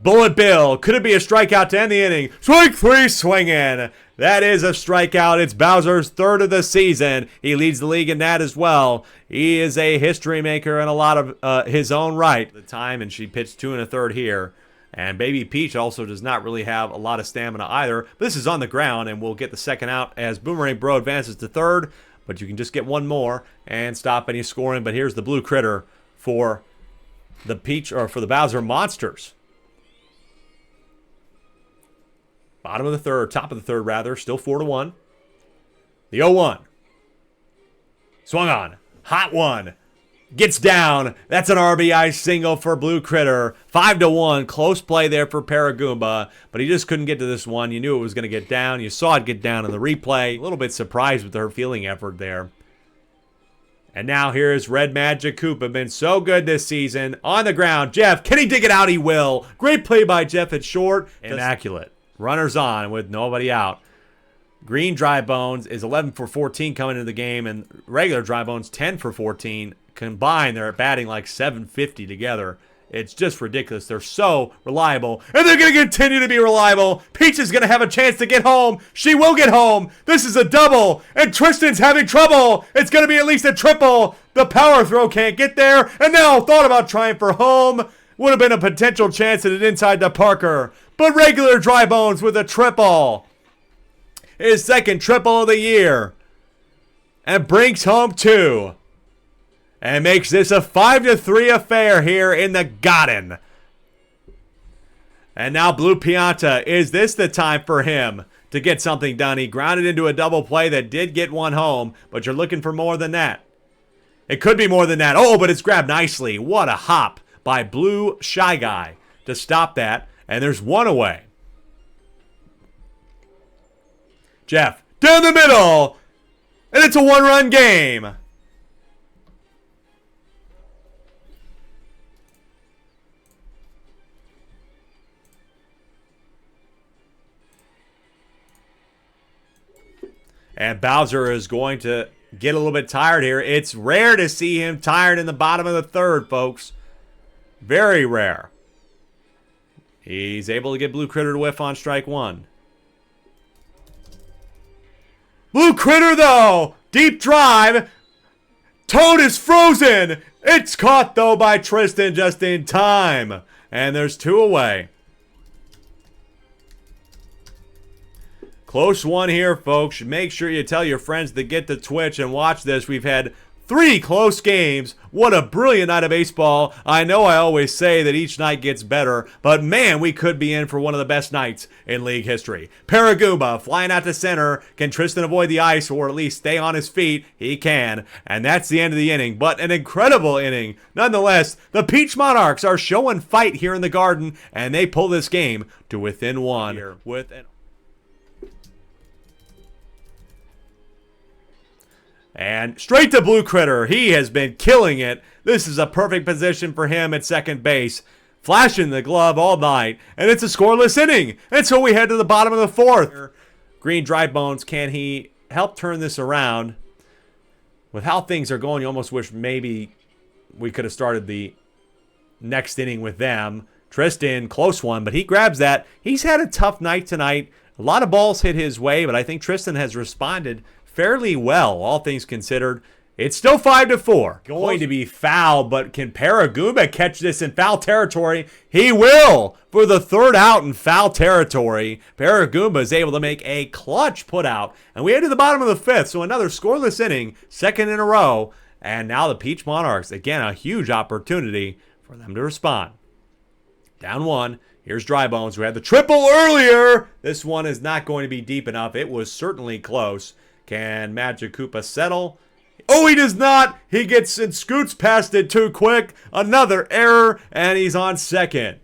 Bullet Bill. Could it be a strikeout to end the inning? Strike 3 swinging. That is a strikeout. It's Bowser's 3rd of the season. He leads the league in that as well. He is a history maker in a lot of his own right. The time, and she pitched 2 1/3 here. And Baby Peach also does not really have a lot of stamina either. But this is on the ground, and we'll get the second out as Boomerang Bro advances to third. But you can just get one more and stop any scoring. But here's the Blue Critter for the Peach, or for the Bowser Monsters. Bottom of the third, top of the third rather, still 4-1. The 0-1. Swung on. Hot one. Gets down. That's an RBI single for Blue Critter. 5-1. Close play there for Paragoomba, but he just couldn't get to this one. You knew it was going to get down. You saw it get down in the replay. A little bit surprised with her fielding effort there. And now here's Red Magic Koopa. Been so good this season. On the ground. Jeff, can he dig it out? He will. Great play by Jeff at short. Immaculate. Runners on with nobody out. Green Dry Bones is 11 for 14 coming into the game, and regular Dry Bones 10 for 14. Combined, they're batting like 750 together. It's just ridiculous. They're so reliable, and they're going to continue to be reliable. Peach is going to have a chance to get home. She will get home. This is a double, and Tristan's having trouble. It's going to be at least a triple. The power throw can't get there, and now thought about trying for home. Would have been a potential chance at it inside the Parker. But regular Dry Bones with a triple. His second triple of the year. And brings home 2. And makes this a 5-3 affair here in the Garden. And now Blue Pianta. Is this the time for him to get something done? He grounded into a double play that did get one home. But you're looking for more than that. It could be more than that. Oh, but it's grabbed nicely. What a hop by Blue Shy Guy to stop that. And there's 1 away. Jeff, down the middle. And it's a 1-run game. And Bowser is going to get a little bit tired here. It's rare to see him tired in the bottom of the third, folks. Very rare. He's able to get Blue Critter to whiff on strike one. Blue Critter, though. Deep drive. Toad is frozen. It's caught, though, by Tristan just in time. And there's 2 away. Close one here, folks. Make sure you tell your friends to get to Twitch and watch this. We've had 3 close games. What a brilliant night of baseball. I know I always say that each night gets better, but man, we could be in for one of the best nights in league history. Paragumba flying out to center. Can Tristan avoid the ice or at least stay on his feet? He can. And that's the end of the inning, but an incredible inning. Nonetheless, the Peach Monarchs are showing fight here in the Garden, and they pull this game to within 1 here with an... And straight to Blue Critter. He has been killing it. This is a perfect position for him at second base. Flashing the glove all night. And it's a scoreless inning. And so we head to the bottom of the 4th. Green Dry Bones, can he help turn this around? With how things are going, you almost wish maybe we could have started the next inning with them. Tristan, close one, but he grabs that. He's had a tough night tonight. A lot of balls hit his way, but I think Tristan has responded fairly well, all things considered. It's still 5-4. Going to be foul, but can Paragumba catch this in foul territory? He will for the 3rd out in foul territory. Paragumba is able to make a clutch put out, and we head to the bottom of the 5th, so another scoreless inning, 2nd in a row, and now the Peach Monarchs, again, a huge opportunity for them to respond. Down 1. Here's Dry Bones, who had the triple earlier. This one is not going to be deep enough. It was certainly close. Can Magic Koopa settle? Oh, he does not. He gets and scoots past it too quick. Another error, and he's on second.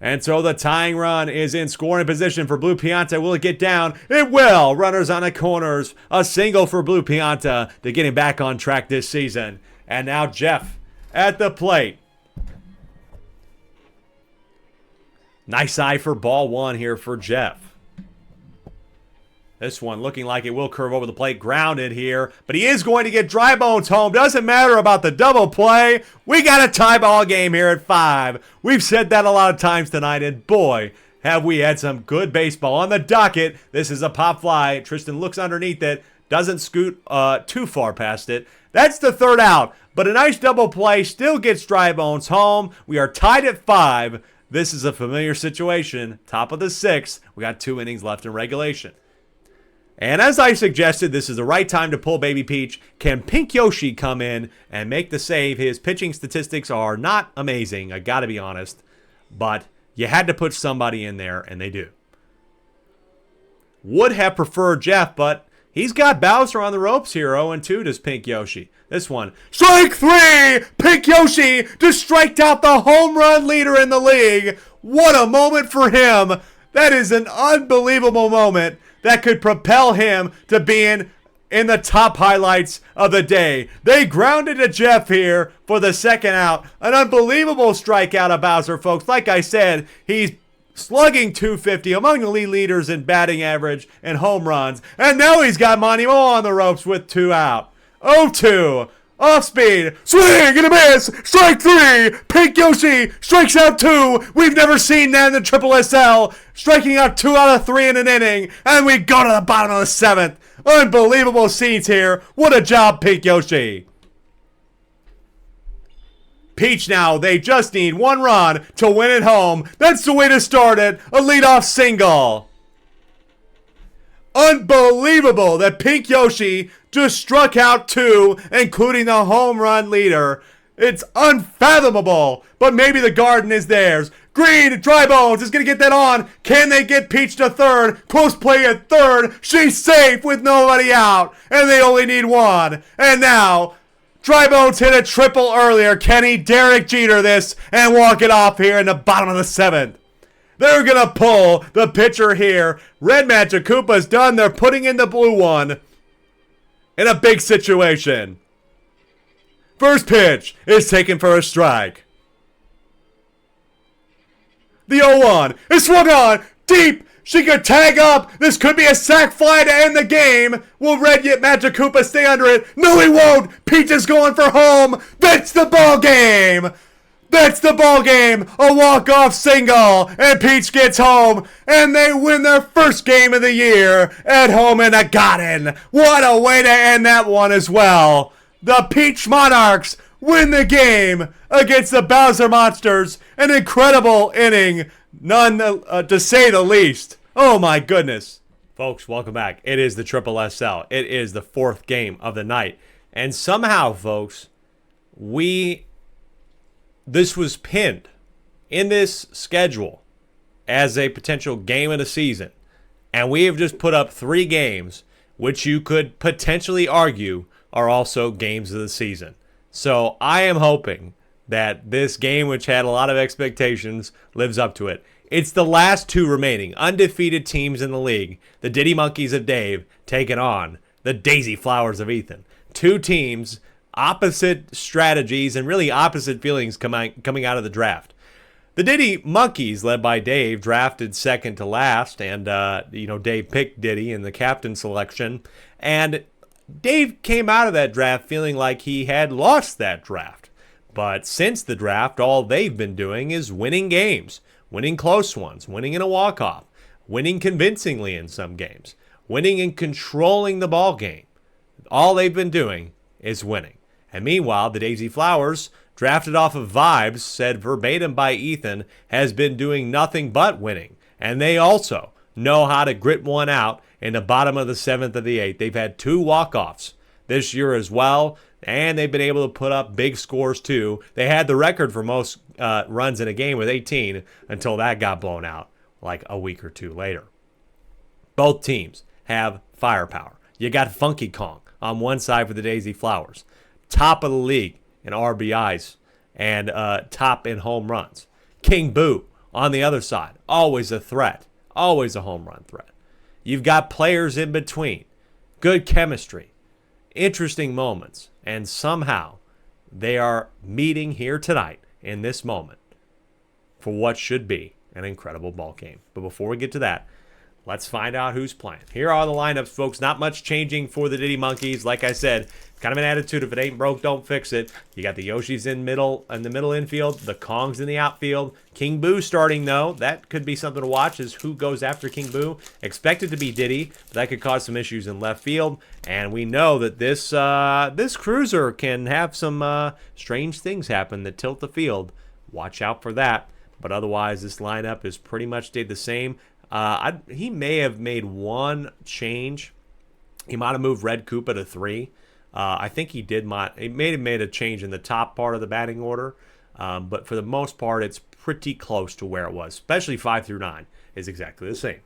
And so the tying run is in scoring position for Blue Pianta. Will it get down? It will. Runners on the corners. A single for Blue Pianta to get him back on track this season. And now Jeff at the plate. Nice eye for ball 1 here for Jeff. This one looking like it will curve over the plate. Grounded here. But he is going to get Dry Bones home. Doesn't matter about the double play. We got a tie ball game here at 5. We've said that a lot of times tonight. And boy, have we had some good baseball on the docket. This is a pop fly. Tristan looks underneath it. Doesn't scoot too far past it. That's the 3rd out. But a nice double play still gets Dry Bones home. We are tied at 5. This is a familiar situation. Top of the 6th. We got 2 innings left in regulation. And as I suggested, this is the right time to pull Baby Peach. Can Pink Yoshi come in and make the save? His pitching statistics are not amazing, I gotta be honest. But you had to put somebody in there, and they do. Would have preferred Jeff, but he's got Bowser on the ropes here. 0-2 does Pink Yoshi. This one, strike 3! Pink Yoshi just striked out the home run leader in the league. What a moment for him. That is an unbelievable moment that could propel him to being in the top highlights of the day. They grounded to Jeff here for the 2nd out. An unbelievable strikeout of Bowser, folks. Like I said, he's slugging .250, among the league leaders in batting average and home runs. And now he's got Monty Mo on the ropes with 2 out. 0-2. Off speed, swing and a miss, strike 3, Pink Yoshi strikes out 2, we've never seen that in the SSSL, striking out 2 out of 3 in an inning, and we go to the bottom of the 7th. Unbelievable scenes here, what a job Pink Yoshi. Peach now, they just need 1 run to win at home, that's the way to start it, a leadoff single. Unbelievable that Pink Yoshi just struck out 2, including the home run leader. It's unfathomable, but maybe the Garden is theirs. Green, Dry Bones is going to get that on. Can they get Peach to 3rd? Close play at 3rd. She's safe with nobody out, and they only need 1. And now, Dry Bones hit a triple earlier. Can he Derek Jeter this and walk it off here in the bottom of the 7th? They're going to pull the pitcher here. Red Magic Koopa's done. They're putting in the blue one in a big situation. First pitch is taken for a strike. The 0-1 is swung on. Deep. She could tag up. This could be a sac fly to end the game. Will Red Yet Magicupa stay under it? No, he won't. Peach is going for home. That's the ball game. That's the ball game. A walk-off single, and Peach gets home, and they win their first game of the year at home in a garden. What a way to end that one as well. The Peach Monarchs win the game against the Bowser Monsters. An incredible inning, none to say the least. Oh my goodness. Folks, welcome back. It is the SSSL. It is the fourth game of the night. And somehow, folks, this was pinned in this schedule as a potential game of the season. And we have just put up 3 games, which you could potentially argue are also games of the season. So I am hoping that this game, which had a lot of expectations, lives up to it. It's the last 2 remaining undefeated teams in the league. The Diddy Monkeys of Dave taking on the Daisy Flowers of Ethan. 2 teams, opposite strategies, and really opposite feelings coming out of the draft. The Diddy Monkeys, led by Dave, drafted second to last, and Dave picked Diddy in the captain selection. And Dave came out of that draft feeling like he had lost that draft. But since the draft, all they've been doing is winning games, winning close ones, winning in a walk-off, winning convincingly in some games, winning and controlling the ball game. All they've been doing is winning. And meanwhile, the Daisy Flowers, drafted off of vibes, said verbatim by Ethan, has been doing nothing but winning. And they also know how to grit one out in the bottom of the 7th of the 8th. They've had 2 walk-offs this year as well, and they've been able to put up big scores too. They had the record for most runs in a game with 18 until that got blown out like a week or 2 later. Both teams have firepower. You got Funky Kong on one side for the Daisy Flowers, top of the league in RBIs and top in home runs. King Boo on the other side, always a threat, always a home run threat. You've got players in between, good chemistry, interesting moments, and somehow they are meeting here tonight in this moment for what should be an incredible ball game. But before we get to that, let's find out who's playing. Here are the lineups, folks. Not much changing for the Diddy Monkeys. Like I said, kind of an attitude, if it ain't broke, don't fix it. You got the Yoshis in the middle infield, the Kongs in the outfield. King Boo starting, though. That could be something to watch, is who goes after King Boo. Expected to be Diddy, but that could cause some issues in left field. And we know that this cruiser can have some strange things happen that tilt the field. Watch out for that. But otherwise, this lineup is pretty much stayed the same. He may have made one change. He might have moved Red Koopa to 3. I think he did. He may have made a change in the top part of the batting order, but for the most part, it's pretty close to where it was. Especially 5 through 9 is exactly the same.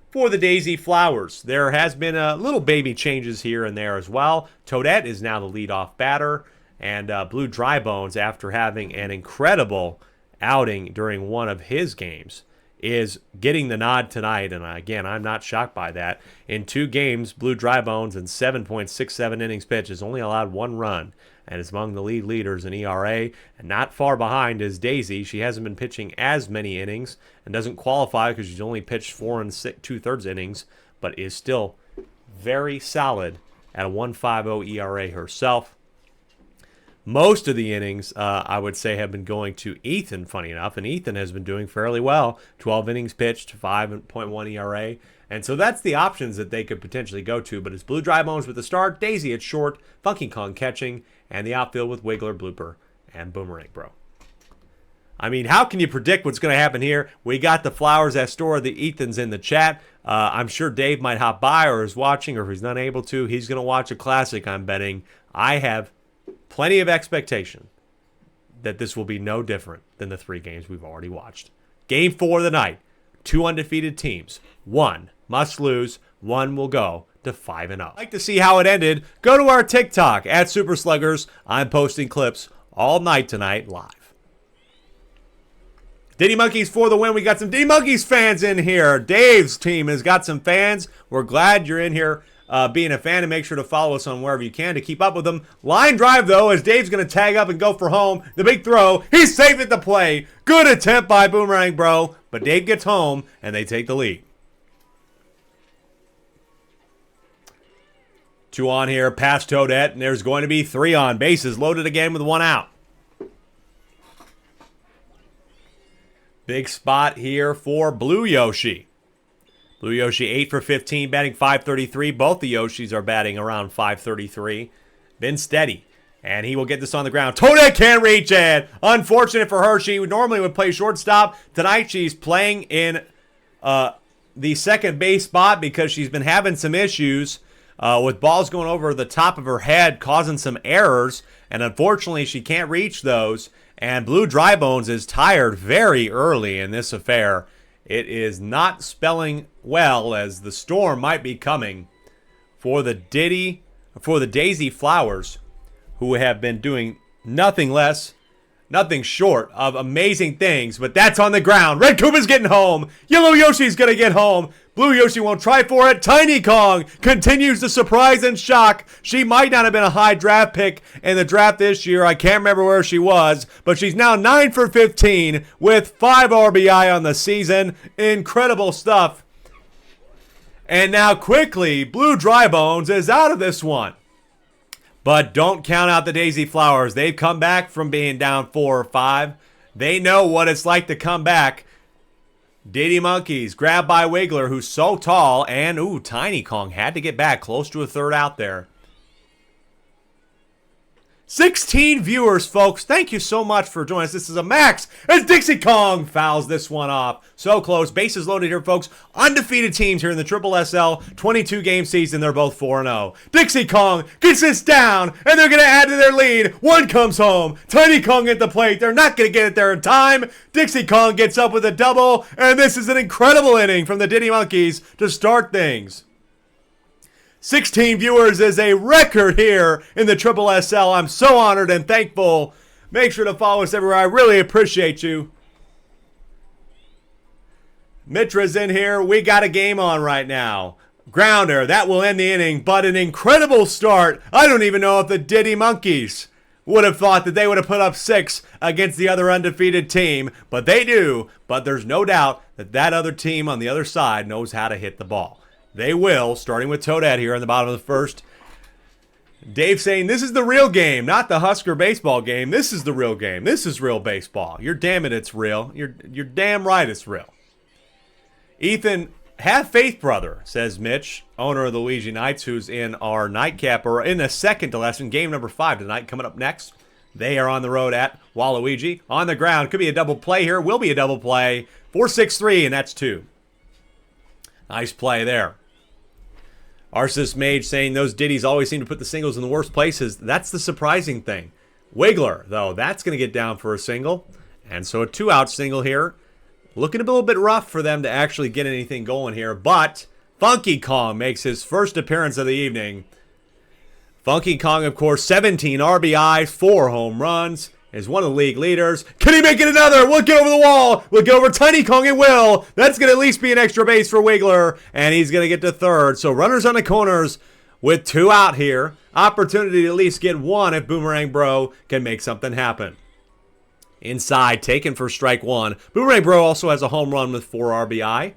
For the Daisy Flowers, there has been little baby changes here and there as well. Toadette is now the leadoff batter, and Blue Drybones, after having an incredible outing during one of his games, is getting the nod tonight. And again, I'm not shocked by that. In 2 games, Blue Drybones in 7.67 innings pitched has only allowed 1 run and is among the lead leaders in ERA. And not far behind is Daisy. She hasn't been pitching as many innings and doesn't qualify because she's only pitched 4 2/3 innings, but is still very solid at a 1.50 ERA herself. Most of the innings, I would say, have been going to Ethan, funny enough, and Ethan has been doing fairly well. 12 innings pitched, 5.1 ERA, and so that's the options that they could potentially go to. But it's Blue Drybones with the start, Daisy at short, Funky Kong catching, and the outfield with Wiggler, Blooper, and Boomerang Bro. I mean, how can you predict what's going to happen here? We got the Flowers Astora, the Ethans in the chat. I'm sure Dave might hop by or is watching, or if he's not able to, he's going to watch a classic, I'm betting. I have plenty of expectation that this will be no different than the 3 games we've already watched. Game 4 of the night, 2 undefeated teams. 1 must lose, 1 will go to 5-0. Like to see how it ended? Go to our TikTok at Super Sluggers. I'm posting clips all night tonight live. Diddy Monkeys for the win. We got some Diddy Monkeys fans in here. Dave's team has got some fans. We're glad you're in here being a fan, and make sure to follow us on wherever you can to keep up with them. Line drive, though, as Dave's going to tag up and go for home. The big throw. He's safe at the play. Good attempt by Boomerang Bro, but Dave gets home, and they take the lead. 2 on here past Toadette, and there's going to be 3 on. Bases loaded again with 1 out. Big spot here for Blue Yoshi. Blue Yoshi 8 for 15, batting .533. Both the Yoshis are batting around .533. Been steady. And he will get this on the ground. Toadette can't reach it. Unfortunate for her. She normally would play shortstop. Tonight she's playing in the second base spot because she's been having some issues with balls going over the top of her head, causing some errors. And unfortunately, she can't reach those. And Blue Drybones is tired very early in this affair. It is not spelling well as the storm might be coming for the Daisy Flowers, who have been doing nothing short of amazing things. But that's on the ground. Red Kuma's getting home. Yellow Yoshi's going to get home. Blue Yoshi won't try for it. Tiny Kong continues to surprise and shock. She might not have been a high draft pick in the draft this year. I can't remember where she was. But she's now 9 for 15 with 5 RBI on the season. Incredible stuff. And now quickly, Blue Drybones is out of this one. But don't count out the Daisy Flowers. They've come back from being down 4 or 5. They know what it's like to come back. Diddy Monkeys grabbed by Wiggler, who's so tall. And, Tiny Kong had to get back close to a third out there. 16 viewers, folks. Thank you so much for joining us. This is a max as Dixie Kong fouls this one off. So close. Bases loaded here, folks. Undefeated teams here in the SSSL 22-game season. They're both 4-0. Dixie Kong gets this down, and they're going to add to their lead. One comes home. Tiny Kong at the plate. They're not going to get it there in time. Dixie Kong gets up with a double, and this is an incredible inning from the Diddy Monkeys to start things. 16 viewers is a record here in the SSSL. I'm so honored and thankful. Make sure to follow us everywhere. I really appreciate you. Mitra's in here. We got a game on right now. Grounder. That will end the inning, but an incredible start. I don't even know if the Diddy Monkeys would have thought that they would have put up 6 against the other undefeated team, but they do. But there's no doubt that that other team on the other side knows how to hit the ball. They will, starting with Toadette here in the bottom of the first. Dave saying, this is the real game, not the Husker baseball game. This is the real game. This is real baseball. You're damn it, it's real. You're damn right it's real. Ethan, have faith, brother, says Mitch, owner of the Luigi Knights, who's in our nightcap, or in the second to last, in game number 5 tonight, coming up next. They are on the road at Waluigi. On the ground, could be a double play here. Will be a double play. 4-6-3, and that's 2. Nice play there. Arceus Mage saying those Diddies always seem to put the singles in the worst places. That's the surprising thing. Wiggler, though, that's going to get down for a single. And so a 2-out single here. Looking a little bit rough for them to actually get anything going here. But Funky Kong makes his first appearance of the evening. Funky Kong, of course, 17 RBIs, 4 home runs. Is one of the league leaders. Can he make it another? We'll get over the wall. We'll get over Tiny Kong. It will. That's going to at least be an extra base for Wiggler. And he's going to get to third. So runners on the corners with 2 out here. Opportunity to at least get 1 if Boomerang Bro can make something happen. Inside, taken for strike 1. Boomerang Bro also has a home run with 4 RBI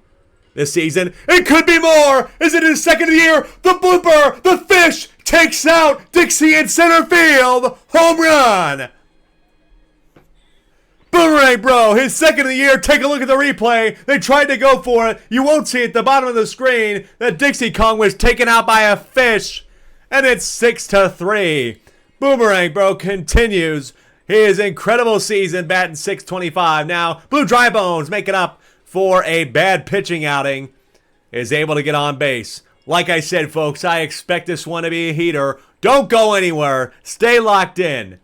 this season. It could be more. Is it his second of the year? The blooper, the fish, takes out Dixie in center field. Home run. Boomerang Bro, his second of the year. Take a look at the replay. They tried to go for it. You won't see at the bottom of the screen that Dixie Kong was taken out by a fish. And it's 6-3. Boomerang Bro continues his incredible season, batting .625. Now, Blue Drybones making up for a bad pitching outing. Is able to get on base. Like I said, folks, I expect this one to be a heater. Don't go anywhere. Stay locked in.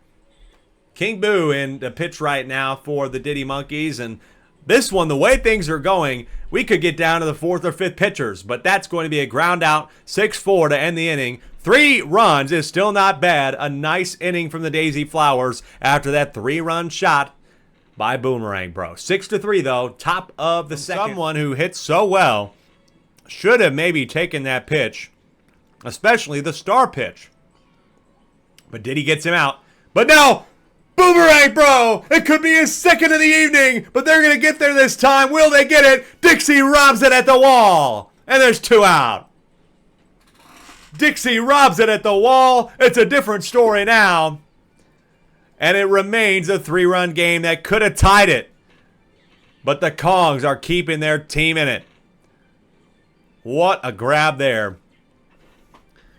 King Boo in the pitch right now for the Diddy Monkeys. And this one, the way things are going, we could get down to the 4th or 5th pitchers. But that's going to be a ground out, 6-4 to end the inning. 3 runs is still not bad. A nice inning from the Daisy Flowers after that 3-run shot by Boomerang Bro. 6-3, though, top of the second. Someone who hit so well should have maybe taken that pitch, especially the star pitch. But Diddy gets him out. But no! Boomerang Bro! It could be his second of the evening, but they're going to get there this time. Will they get it? Dixie robs it at the wall. And there's 2 out. Dixie robs it at the wall. It's a different story now. And it remains a 3-run game that could have tied it. But the Kongs are keeping their team in it. What a grab there.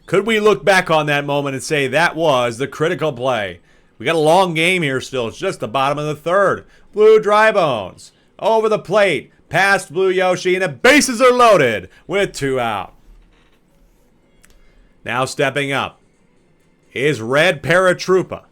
Could we look back on that moment and say that was the critical play? We got a long game here still. It's just the bottom of the third. Blue Dry Bones over the plate. Past Blue Yoshi, and the bases are loaded with 2 out. Now stepping up is Red Paratroopa,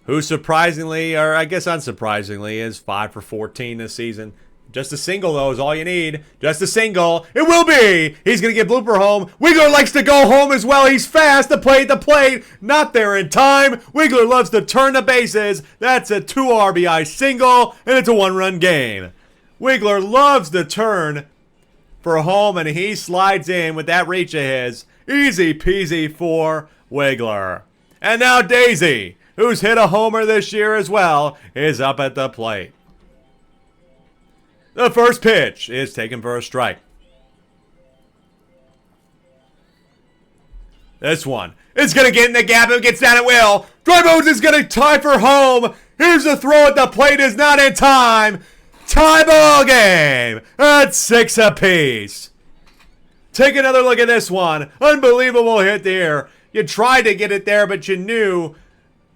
who surprisingly, or I guess unsurprisingly, is 5 for 14 this season. Just a single, though, is all you need. Just a single. It will be. He's going to get Blooper home. Wiggler likes to go home as well. He's fast to play the plate. Not there in time. Wiggler loves to turn the bases. That's a 2 RBI single, and it's a 1-run game. Wiggler loves to turn for home, and he slides in with that reach of his. Easy peasy for Wiggler. And now Daisy, who's hit a homer this year as well, is up at the plate. The first pitch is taken for a strike. This one is going to get in the gap. It gets down at will. Dry Bones is going to tie for home. Here's the throw at the plate. Is not in time. Tie ball game at 6 apiece. Take another look at this one. Unbelievable hit there. You tried to get it there, but you knew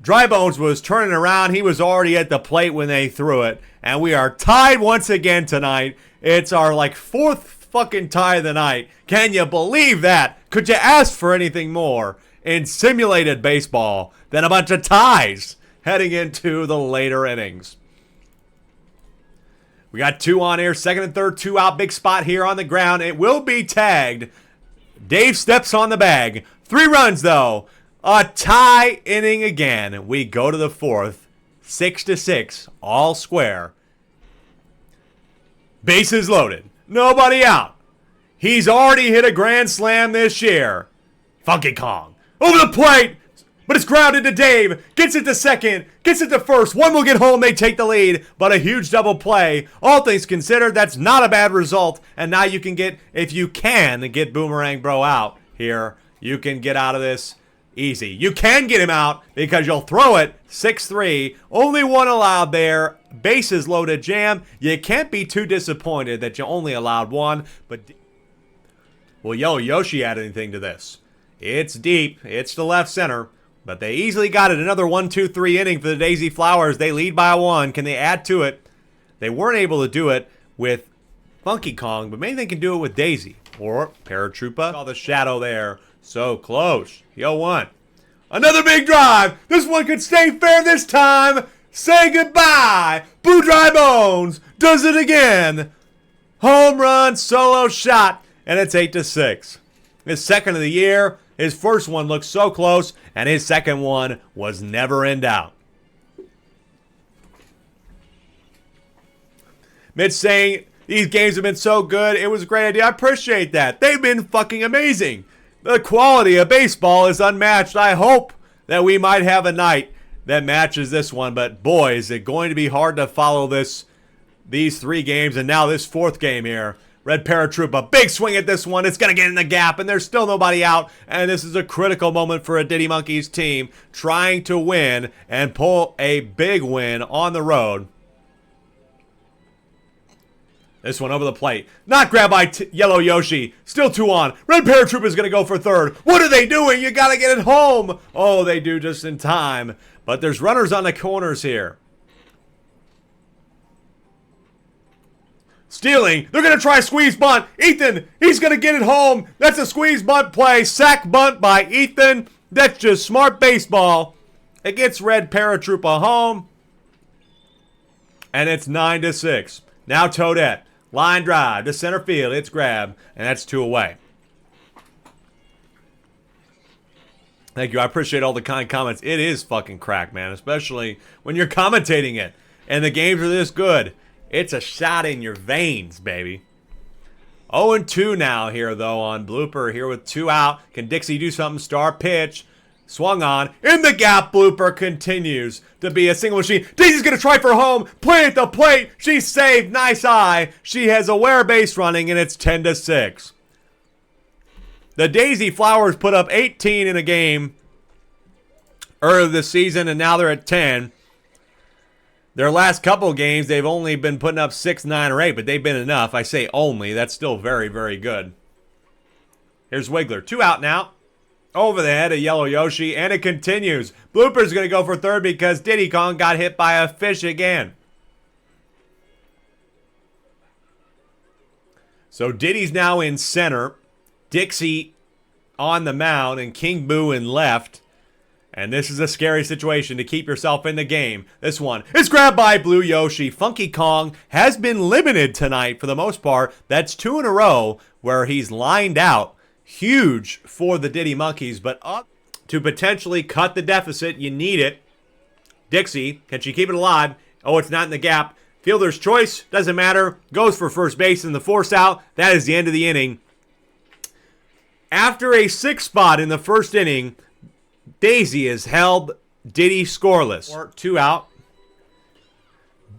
Dry Bones was turning around. He was already at the plate when they threw it. And we are tied once again tonight. It's our 4th fucking tie of the night. Can you believe that? Could you ask for anything more in simulated baseball than a bunch of ties heading into the later innings? We got 2 on here. Second and third, 2 out. Big spot here on the ground. It will be tagged. Dave steps on the bag. 3 runs, though. A tie inning again. We go to the 4th. 6-6. All square. Bases loaded. Nobody out. He's already hit a grand slam this year. Funky Kong. Over the plate. But it's grounded to Dave. Gets it to second. Gets it to first. One will get home. They take the lead. But a huge double play. All things considered, that's not a bad result. And now you can get, if you can, get Boomerang Bro out here, you can get out of this easy. You can get him out because you'll throw it. 6-3. Only 1 allowed there. Bases loaded jam. You can't be too disappointed that you only allowed 1. But, will Yoshi add anything to this? It's deep. It's to left center. But they easily got it. Another 1-2-3 inning for the Daisy Flowers. They lead by 1. Can they add to it? They weren't able to do it with Funky Kong, but maybe they can do it with Daisy. Or Paratroopa. Saw the shadow there. So close. Yo, 1. Another big drive. This one could stay fair this time. Say goodbye. Blue Dry Bones does it again. Home run, solo shot, and it's 8-6. His second of the year. His first one looked so close, and his second one was never in doubt. Mitch saying, these games have been so good, it was a great idea. I appreciate that. They've been fucking amazing. The quality of baseball is unmatched. I hope that we might have a night that matches this one, but boy, is it going to be hard to follow these 3 games, and now this 4th game here. Red Paratroopa, big swing at this one. It's going to get in the gap, and there's still nobody out. And this is a critical moment for a Diddy Monkeys team trying to win and pull a big win on the road. This one over the plate. Not grabbed by Yellow Yoshi. Still 2 on. Red Paratroopa is going to go for 3rd. What are they doing? You got to get it home. Oh, they do just in time. But there's runners on the corners here. Stealing. They're going to try a squeeze bunt. Ethan, he's going to get it home. That's a squeeze bunt play. Sack bunt by Ethan. That's just smart baseball. It gets Red Paratroopa home. And it's 9-6. Now Toadette. Line drive to center field. It's grabbed. And that's 2 away. Thank you. I appreciate all the kind comments. It is fucking crack, man. Especially when you're commentating it. And the games are this good. It's a shot in your veins, baby. 0-2 now here, though, on Blooper here with 2 out. Can Dixie do something? Star pitch. Swung on. In the gap, Blooper continues to be a single machine. Daisy's going to try for home. Play at the plate. She's saved. Nice eye. She has a wear base running, and it's 10-6. The Daisy Flowers put up 18 in a game earlier this season, and now they're at 10. Their last couple of games, they've only been putting up 6, 9, or 8, but they've been enough. I say only. That's still very, very good. Here's Wiggler. 2 out now. Over the head of Yellow Yoshi, and it continues. Blooper's going to go for third because Diddy Kong got hit by a fish again. So Diddy's now in center. Dixie on the mound, and King Boo in left. And this is a scary situation to keep yourself in the game. This one is grabbed by Blue Yoshi. Funky Kong has been limited tonight for the most part. That's 2 in a row where he's lined out. Huge for the Diddy Monkeys, but up to potentially cut the deficit. You need it. Dixie, can she keep it alive? Oh, it's not in the gap. Fielder's choice, doesn't matter. Goes for first base in the force out. That is the end of the inning. After a 6 spot in the first inning, Daisy has held Diddy scoreless. 2 out.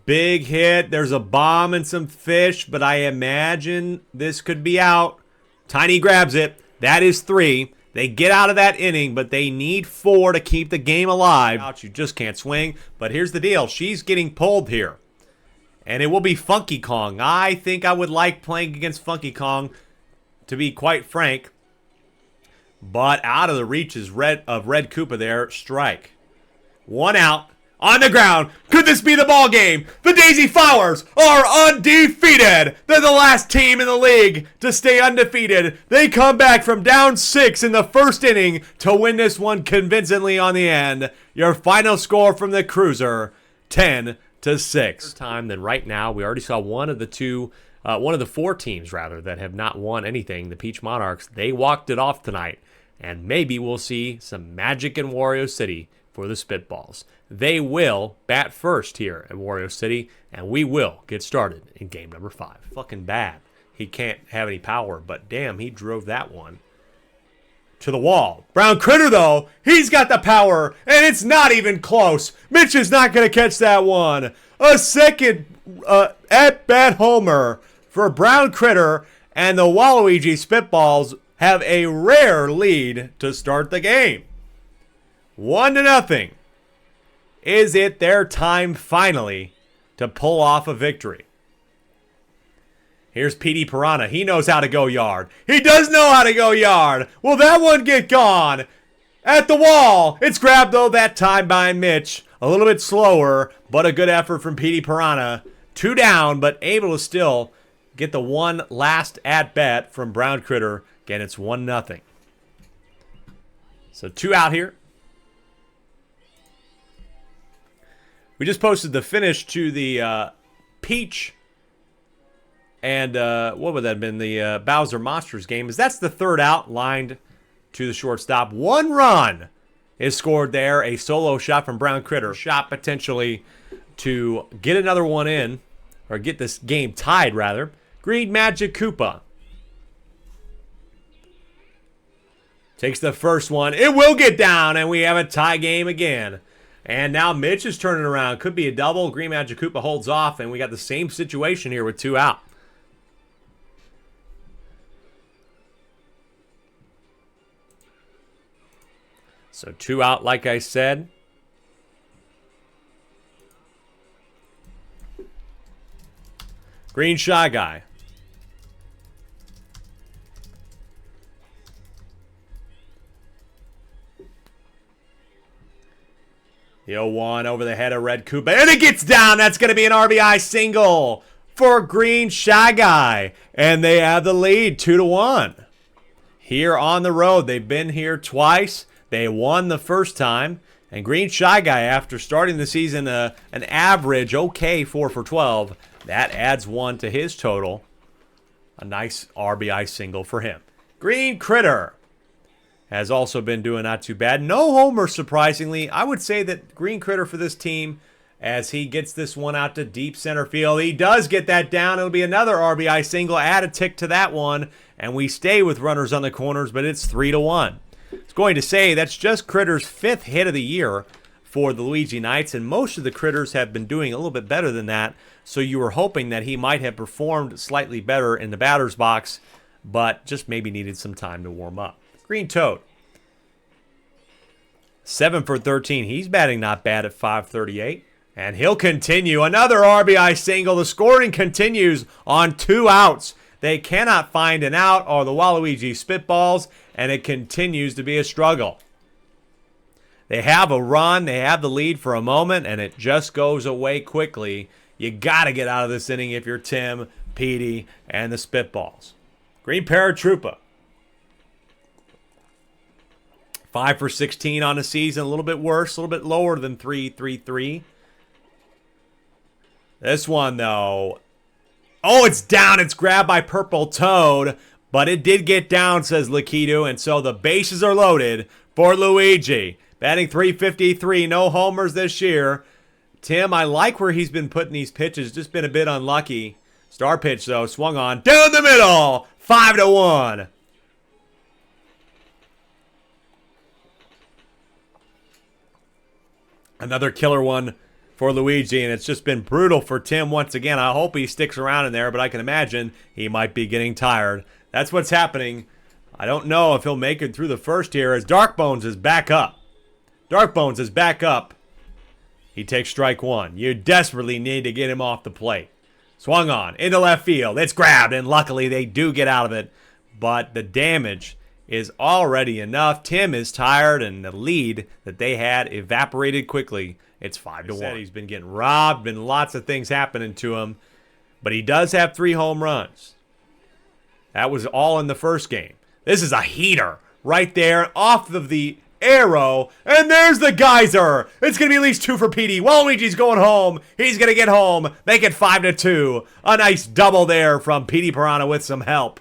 Big hit. There's a bomb and some fish, but I imagine this could be out. Tiny grabs it. That is 3. They get out of that inning, but they need 4 to keep the game alive. You just can't swing. But here's the deal. She's getting pulled here. And it will be Funky Kong. I think I would like playing against Funky Kong, to be quite frank. But out of the reach is Red Koopa there. Strike. 1 out. On the ground. Could this be the ball game? The Daisy Flowers are undefeated. They're the last team in the league to stay undefeated. They come back from down 6 in the first inning to win this one convincingly on the end. Your final score from the Cruiser, 10-6. Time than right now. We already saw one of the 4 teams rather that have not won anything. The Peach Monarchs. They walked it off tonight. And maybe we'll see some magic in Wario City for the Spitballs. They will bat first here at Wario City, and we will get started in game number 5. Fucking bad. He can't have any power, but damn, he drove that one to the wall. Brown Critter, though, he's got the power, and it's not even close. Mitch is not going to catch that one. A second at-bat homer for Brown Critter, and the Waluigi Spitballs have a rare lead to start the game. 1-0. Is it their time finally to pull off a victory? Here's Petey Piranha. He knows how to go yard. He does know how to go yard. Will that one get gone? At the wall. It's grabbed, though, that time by Mitch. A little bit slower, but a good effort from Petey Piranha. 2 down, but able to still get the one last at-bat from Brown Critter. Again, it's 1-0. So 2 out here. We just posted the finish to the Peach and what would that have been? The Bowser Monsters game. That's the 3rd out, lined to the shortstop. 1 run is scored there. A solo shot from Brown Critter. Shot potentially to get another one in, or get this game tied, rather. Green Magic Koopa takes the first one. It will get down, and we have a tie game again. And now Mitch is turning around. Could be a double. Green Magic Koopa holds off, and we got the same situation here with 2 out. So 2 out, like I said. Green Shy Guy. The 0-1 over the head of Red Koopa. And it gets down. That's going to be an RBI single for Green Shy Guy. And they have the lead 2-1. Here on the road. They've been here twice. They won the first time. And Green Shy Guy, after starting the season an average, okay, 4 for 12, that adds 1 to his total. A nice RBI single for him. Green Critter has also been doing not too bad. No homer, surprisingly. I would say that Green Critter for this team, as he gets this one out to deep center field. He does get that down. It'll be another RBI single. Add a tick to that one, and we stay with runners on the corners, but it's 3-1. I was going to say that's just Critter's 5th hit of the year for the Luigi Knights, and most of the Critters have been doing a little bit better than that, so you were hoping that he might have performed slightly better in the batter's box, but just maybe needed some time to warm up. Green Toad, 7 for 13. He's batting not bad at 538. And he'll continue. Another RBI single. The scoring continues on 2 outs. They cannot find an out, or the Waluigi Spitballs, and it continues to be a struggle. They have a run. They have the lead for a moment, and it just goes away quickly. You got to get out of this inning if you're Tim, Petey, and the Spitballs. Green Paratroopa, 5 for 16 on the season. A little bit worse, a little bit lower than 3.33. This one, though. Oh, it's down. It's grabbed by Purple Toad, but it did get down, says Lakitu, and so the bases are loaded for Luigi. Batting .353, no homers this year. Tim, I like where he's been putting these pitches. Just been a bit unlucky. Star pitch, though, swung on. Down the middle. 5-1. Another killer one for Luigi, and it's just been brutal for Tim once again. I hope he sticks around in there, but I can imagine he might be getting tired. That's what's happening. I don't know if he'll make it through the first here as Darkbones is back up. Darkbones is back up. He takes strike 1. You desperately need to get him off the plate. Swung on into left field. It's grabbed, and luckily they do get out of it, but the damage is already enough. Tim is tired, and the lead that they had evaporated quickly. It's 5-1. He's been getting robbed, been lots of things happening to him, but he does have 3 home runs. That was all in the first game. This is a heater right there off of the arrow, and there's the geyser. It's going to be at least 2 for Petey. Waluigi's going home. He's going to get home. Make it 5-2. A nice double there from Petey Piranha with some help.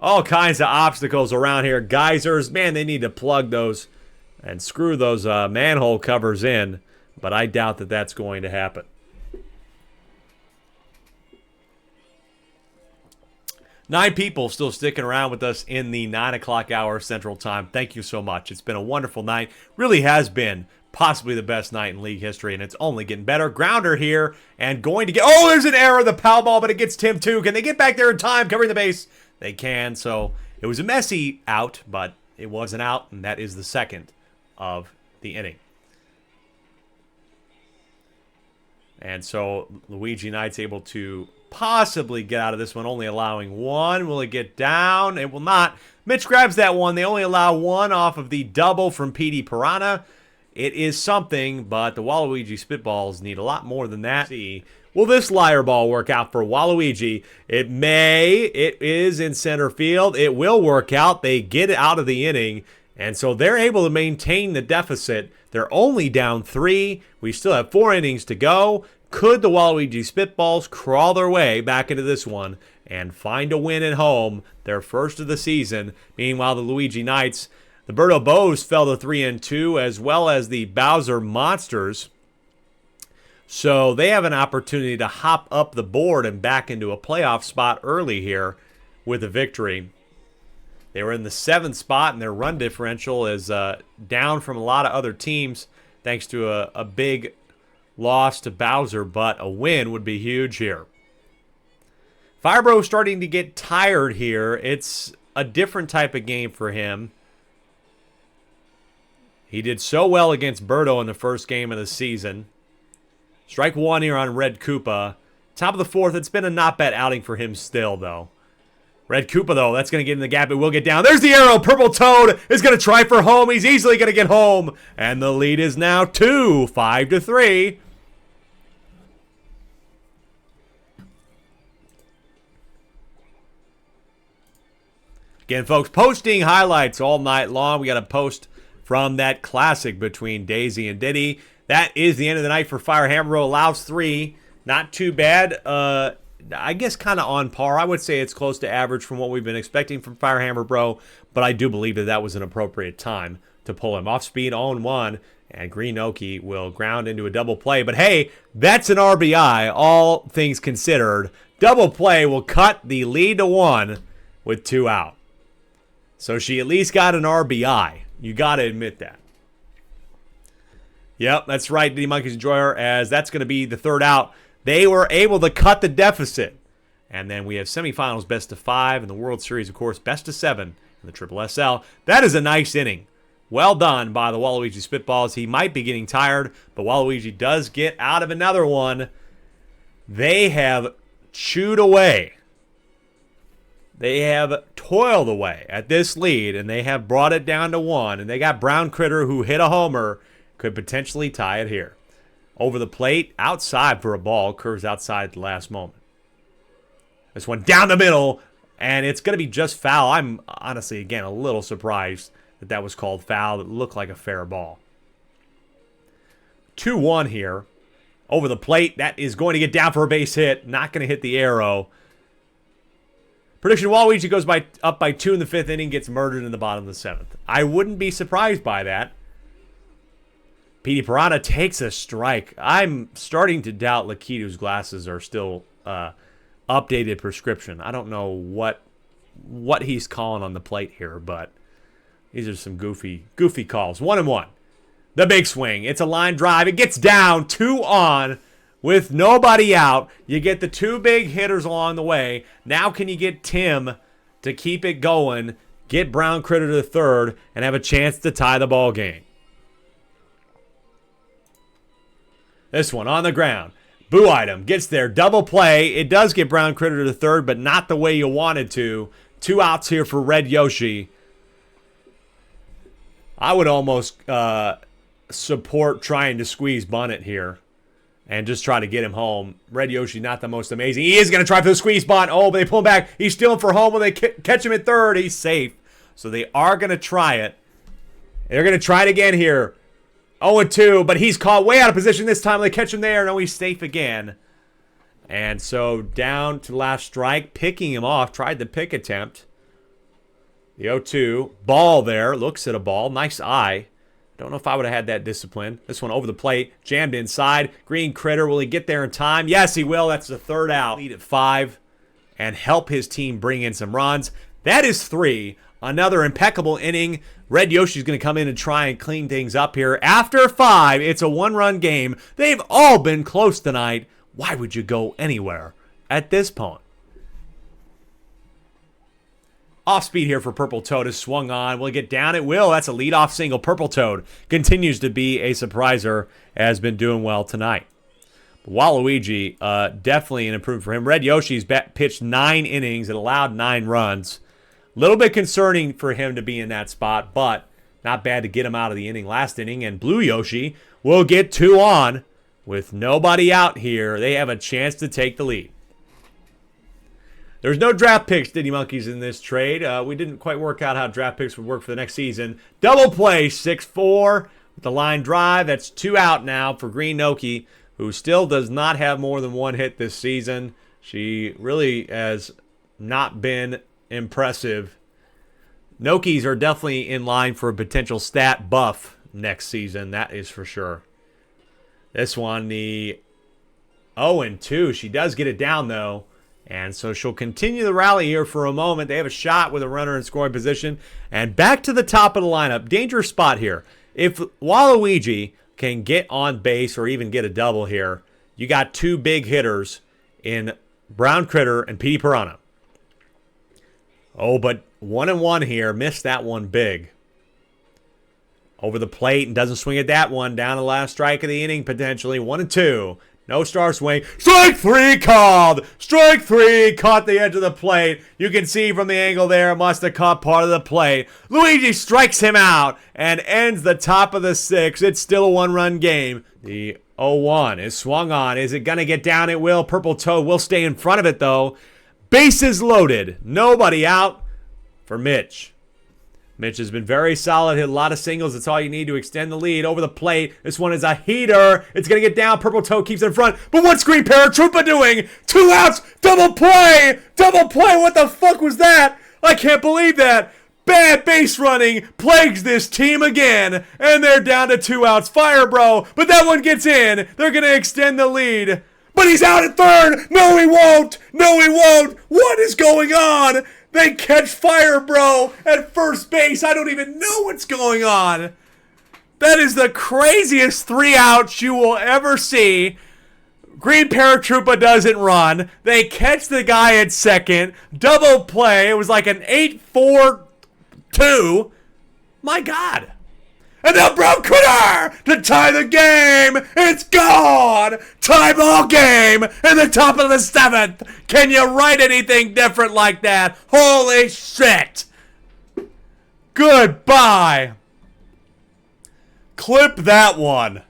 All kinds of obstacles around here. Geysers, man, they need to plug those and screw those manhole covers in, but I doubt that that's going to happen. Nine people still sticking around with us in the 9 o'clock hour Central Time. Thank you so much. It's been a wonderful night. Really has been possibly the best night in league history, and it's only getting better. Grounder here, and going to get... Oh, there's an error, the foul ball, but it gets Tim too. Can they get back there in time, covering the base? They can, so it was a messy out, but it was an out, and that is the second of the inning. And so Luigi Knight's able to possibly get out of this one, only allowing 1. Will it get down? It will not. Mitch grabs that one. They only allow 1 off of the double from Petey Piranha. It is something, but the Waluigi Spitballs need a lot more than that. See, will this liar ball work out for Waluigi? It may. It is in center field. It will work out. They get it out of the inning, and so they're able to maintain the deficit. They're only down 3. We still have 4 innings to go. Could the Waluigi Spitballs crawl their way back into this one and find a win at home, their first of the season? Meanwhile, the Luigi Knights, the Berto Bows fell to 3-2, as well as the Bowser Monsters. So they have an opportunity to hop up the board and back into a playoff spot early here with a victory. They were in the 7th spot, and their run differential is down from a lot of other teams thanks to a big loss to Bowser, but a win would be huge here. Firebro starting to get tired here. It's a different type of game for him. He did so well against Berto in the first game of the season. Strike 1 here on Red Koopa. Top of the 4th, it's been a not bad outing for him still, though. Red Koopa, though, that's going to get in the gap. It will get down. There's the arrow. Purple Toad is going to try for home. He's easily going to get home. And the lead is now 2, 5-3. Again, folks, posting highlights all night long. We got a post from that classic between Daisy and Diddy. That is the end of the night for Fire Hammer. Allows 3. Not too bad. I guess kind of on par. I would say it's close to average from what we've been expecting from Fire Hammer Bro, but I do believe that that was an appropriate time to pull him. Off speed, 0-1, and Green Oki will ground into a double play. But hey, that's an RBI, all things considered. Double play will cut the lead to 1 with 2 out. So she at least got an RBI. You got to admit that. Yep, that's right, Diddy Monkeys Enjoyer, as that's going to be the 3rd out. They were able to cut the deficit. And then we have semifinals best of 5, and the World Series, of course, best of 7 in the SSSL. That is a nice inning. Well done by the Waluigi Spitballs. He might be getting tired, but Waluigi does get out of another one. They have chewed away. They have toiled away at this lead, and they have brought it down to 1. And they got Brown Critter, who hit a homer, could potentially tie it here. Over the plate, outside for a ball, curves outside at the last moment. This one down the middle, and it's going to be just foul. I'm honestly, again, a little surprised that was called foul. It looked like a fair ball. 2-1 here. Over the plate, that is going to get down for a base hit. Not going to hit the arrow. Prediction: Waluigi goes up by 2 in the 5th inning, gets murdered in the bottom of the 7th. I wouldn't be surprised by that. Petey Piranha takes a strike. I'm starting to doubt Lakitu's glasses are still updated prescription. I don't know what he's calling on the plate here, but these are some goofy calls. 1-1. The big swing. It's a line drive. It gets down 2 on with nobody out. You get the 2 big hitters along the way. Now can you get Tim to keep it going, get Brown Critter to the 3rd, and have a chance to tie the ball game? This one on the ground. Boo item gets there. Double play. It does get Brown Critter to the 3rd, but not the way you wanted to. 2 outs here for Red Yoshi. I would almost support trying to squeeze bunt it here and just try to get him home. Red Yoshi, not the most amazing. He is going to try for the squeeze bunt. Oh, but they pull him back. He's stealing for home. When they catch him at 3rd, he's safe. So they are going to try it. They're going to try it again here. 0-2, but he's caught way out of position this time. They catch him there. No, he's safe again. And so down to last strike, picking him off. Tried the pick attempt. The 0-2. Ball there. Looks at a ball. Nice eye. Don't know if I would have had that discipline. This one over the plate. Jammed inside. Green Critter. Will he get there in time? Yes, he will. That's the 3rd out. Lead at 5. And help his team bring in some runs. That is 3. Another impeccable inning. Red Yoshi's going to come in and try and clean things up here. After 5, it's a 1-run game. They've all been close tonight. Why would you go anywhere at this point? Off speed here for Purple Toad is swung on. Will he get down? It will. That's a leadoff single. Purple Toad continues to be a surpriser. Has been doing well tonight. Waluigi, definitely an improvement for him. Red Yoshi's pitched 9 innings and allowed 9 runs. A little bit concerning for him to be in that spot, but not bad to get him out of the inning last inning. And Blue Yoshi will get 2 on with nobody out here. They have a chance to take the lead. There's no draft picks, Diddy Monkeys, in this trade. We didn't quite work out how draft picks would work for the next season. Double play, 6-4 with the line drive. That's 2 out now for Green Noki, who still does not have more than 1 hit this season. She really has not been impressive. Nokis are definitely in line for a potential stat buff next season. That is for sure. This one, the 0-2. She does get it down, though. And so she'll continue the rally here for a moment. They have a shot with a runner in scoring position. And back to the top of the lineup. Dangerous spot here. If Waluigi can get on base or even get a double here, you got 2 big hitters in Brown Critter and Petey Piranha. Oh, but 1-1 here. Missed that one big. Over the plate and doesn't swing at that one. Down the last strike of the inning, potentially. 1-2. No star swing. Strike 3 called. Strike 3. Caught the edge of the plate. You can see from the angle there, must have caught part of the plate. Luigi strikes him out and ends the top of the 6th. It's still a 1-run game. The 0-1 is swung on. Is it going to get down? It will. Purple Toad will stay in front of it, though. Bases loaded. Nobody out for Mitch. Mitch has been very solid. Hit a lot of singles. That's all you need to extend the lead. Over the plate. This one is a heater. It's going to get down. Purple Toad keeps it in front. But what's Green Paratroopa doing? 2 outs. Double play. Double play. What the fuck was that? I can't believe that. Bad base running plagues this team again. And they're down to 2 outs. Fire, bro. But that one gets in. They're going to extend the lead. But he's out at 3rd. No, he won't. No, he won't. What is going on? They catch Fire Bro at first base. I don't even know what's going on. That is the craziest 3 outs you will ever see. Green Paratroopa doesn't run. They catch the guy at second. Double play. It was like an 8-4-2. My God. And now Brown Critter to tie the game. It's gone. Tie ball game in the top of the 7th. Can you write anything different like that? Holy shit. Goodbye. Clip that one.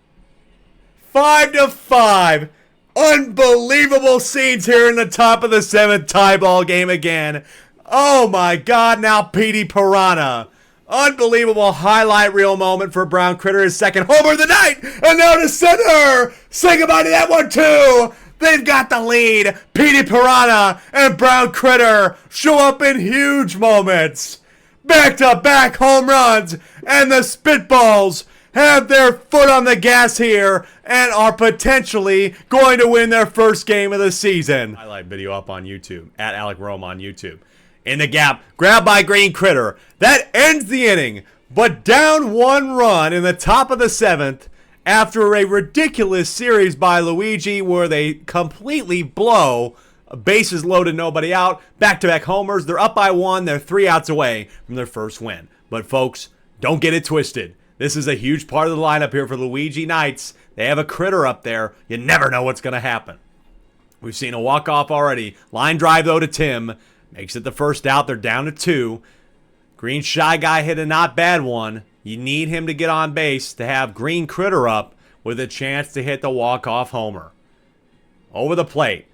5-5. Unbelievable scenes here in the top of the 7th tie ball game again. Oh my God, now Petey Piranha. Unbelievable highlight reel moment for Brown Critter, his second homer of the night. And now to center. Say goodbye to that one too. They've got the lead. Petey Piranha and Brown Critter show up in huge moments. Back-to-back home runs. And the Spitballs have their foot on the gas here and are potentially going to win their first game of the season. Highlight video up on YouTube, at Alec Rome on YouTube. In the gap, grabbed by Green Critter. That ends the inning, but down 1 run in the top of the 7th after a ridiculous series by Luigi where they completely blow. Bases loaded, nobody out. Back-to-back homers. They're up by 1. They're 3 outs away from their first win. But folks, don't get it twisted. This is a huge part of the lineup here for Luigi Knights. They have a Critter up there. You never know what's going to happen. We've seen a walk-off already. Line drive, though, to Tim. Makes it the first out. They're down to 2. Green Shy Guy hit a not bad one. You need him to get on base to have Green Critter up with a chance to hit the walk-off homer. Over the plate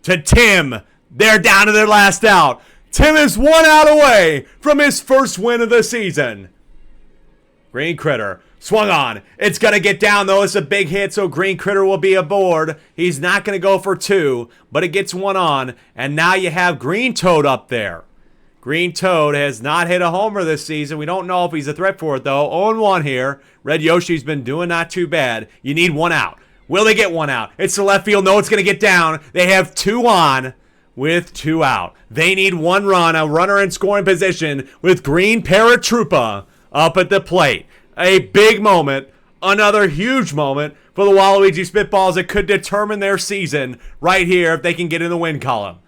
to Tim. They're down to their last out. Tim is 1 out away from his first win of the season. Green Critter swung on. It's going to get down, though. It's a big hit, so Green Critter will be aboard. He's not going to go for 2, but it gets 1 on. And now you have Green Toad up there. Green Toad has not hit a homer this season. We don't know if he's a threat for it, though. 0-1 here. Red Yoshi's been doing not too bad. You need 1 out. Will they get 1 out? It's the left field. No, it's going to get down. They have 2 on with 2 out. They need 1 run, a runner in scoring position with Green Paratroopa up at the plate. A big moment, another huge moment for the Waluigi Spitballs that could determine their season right here if they can get in the win column.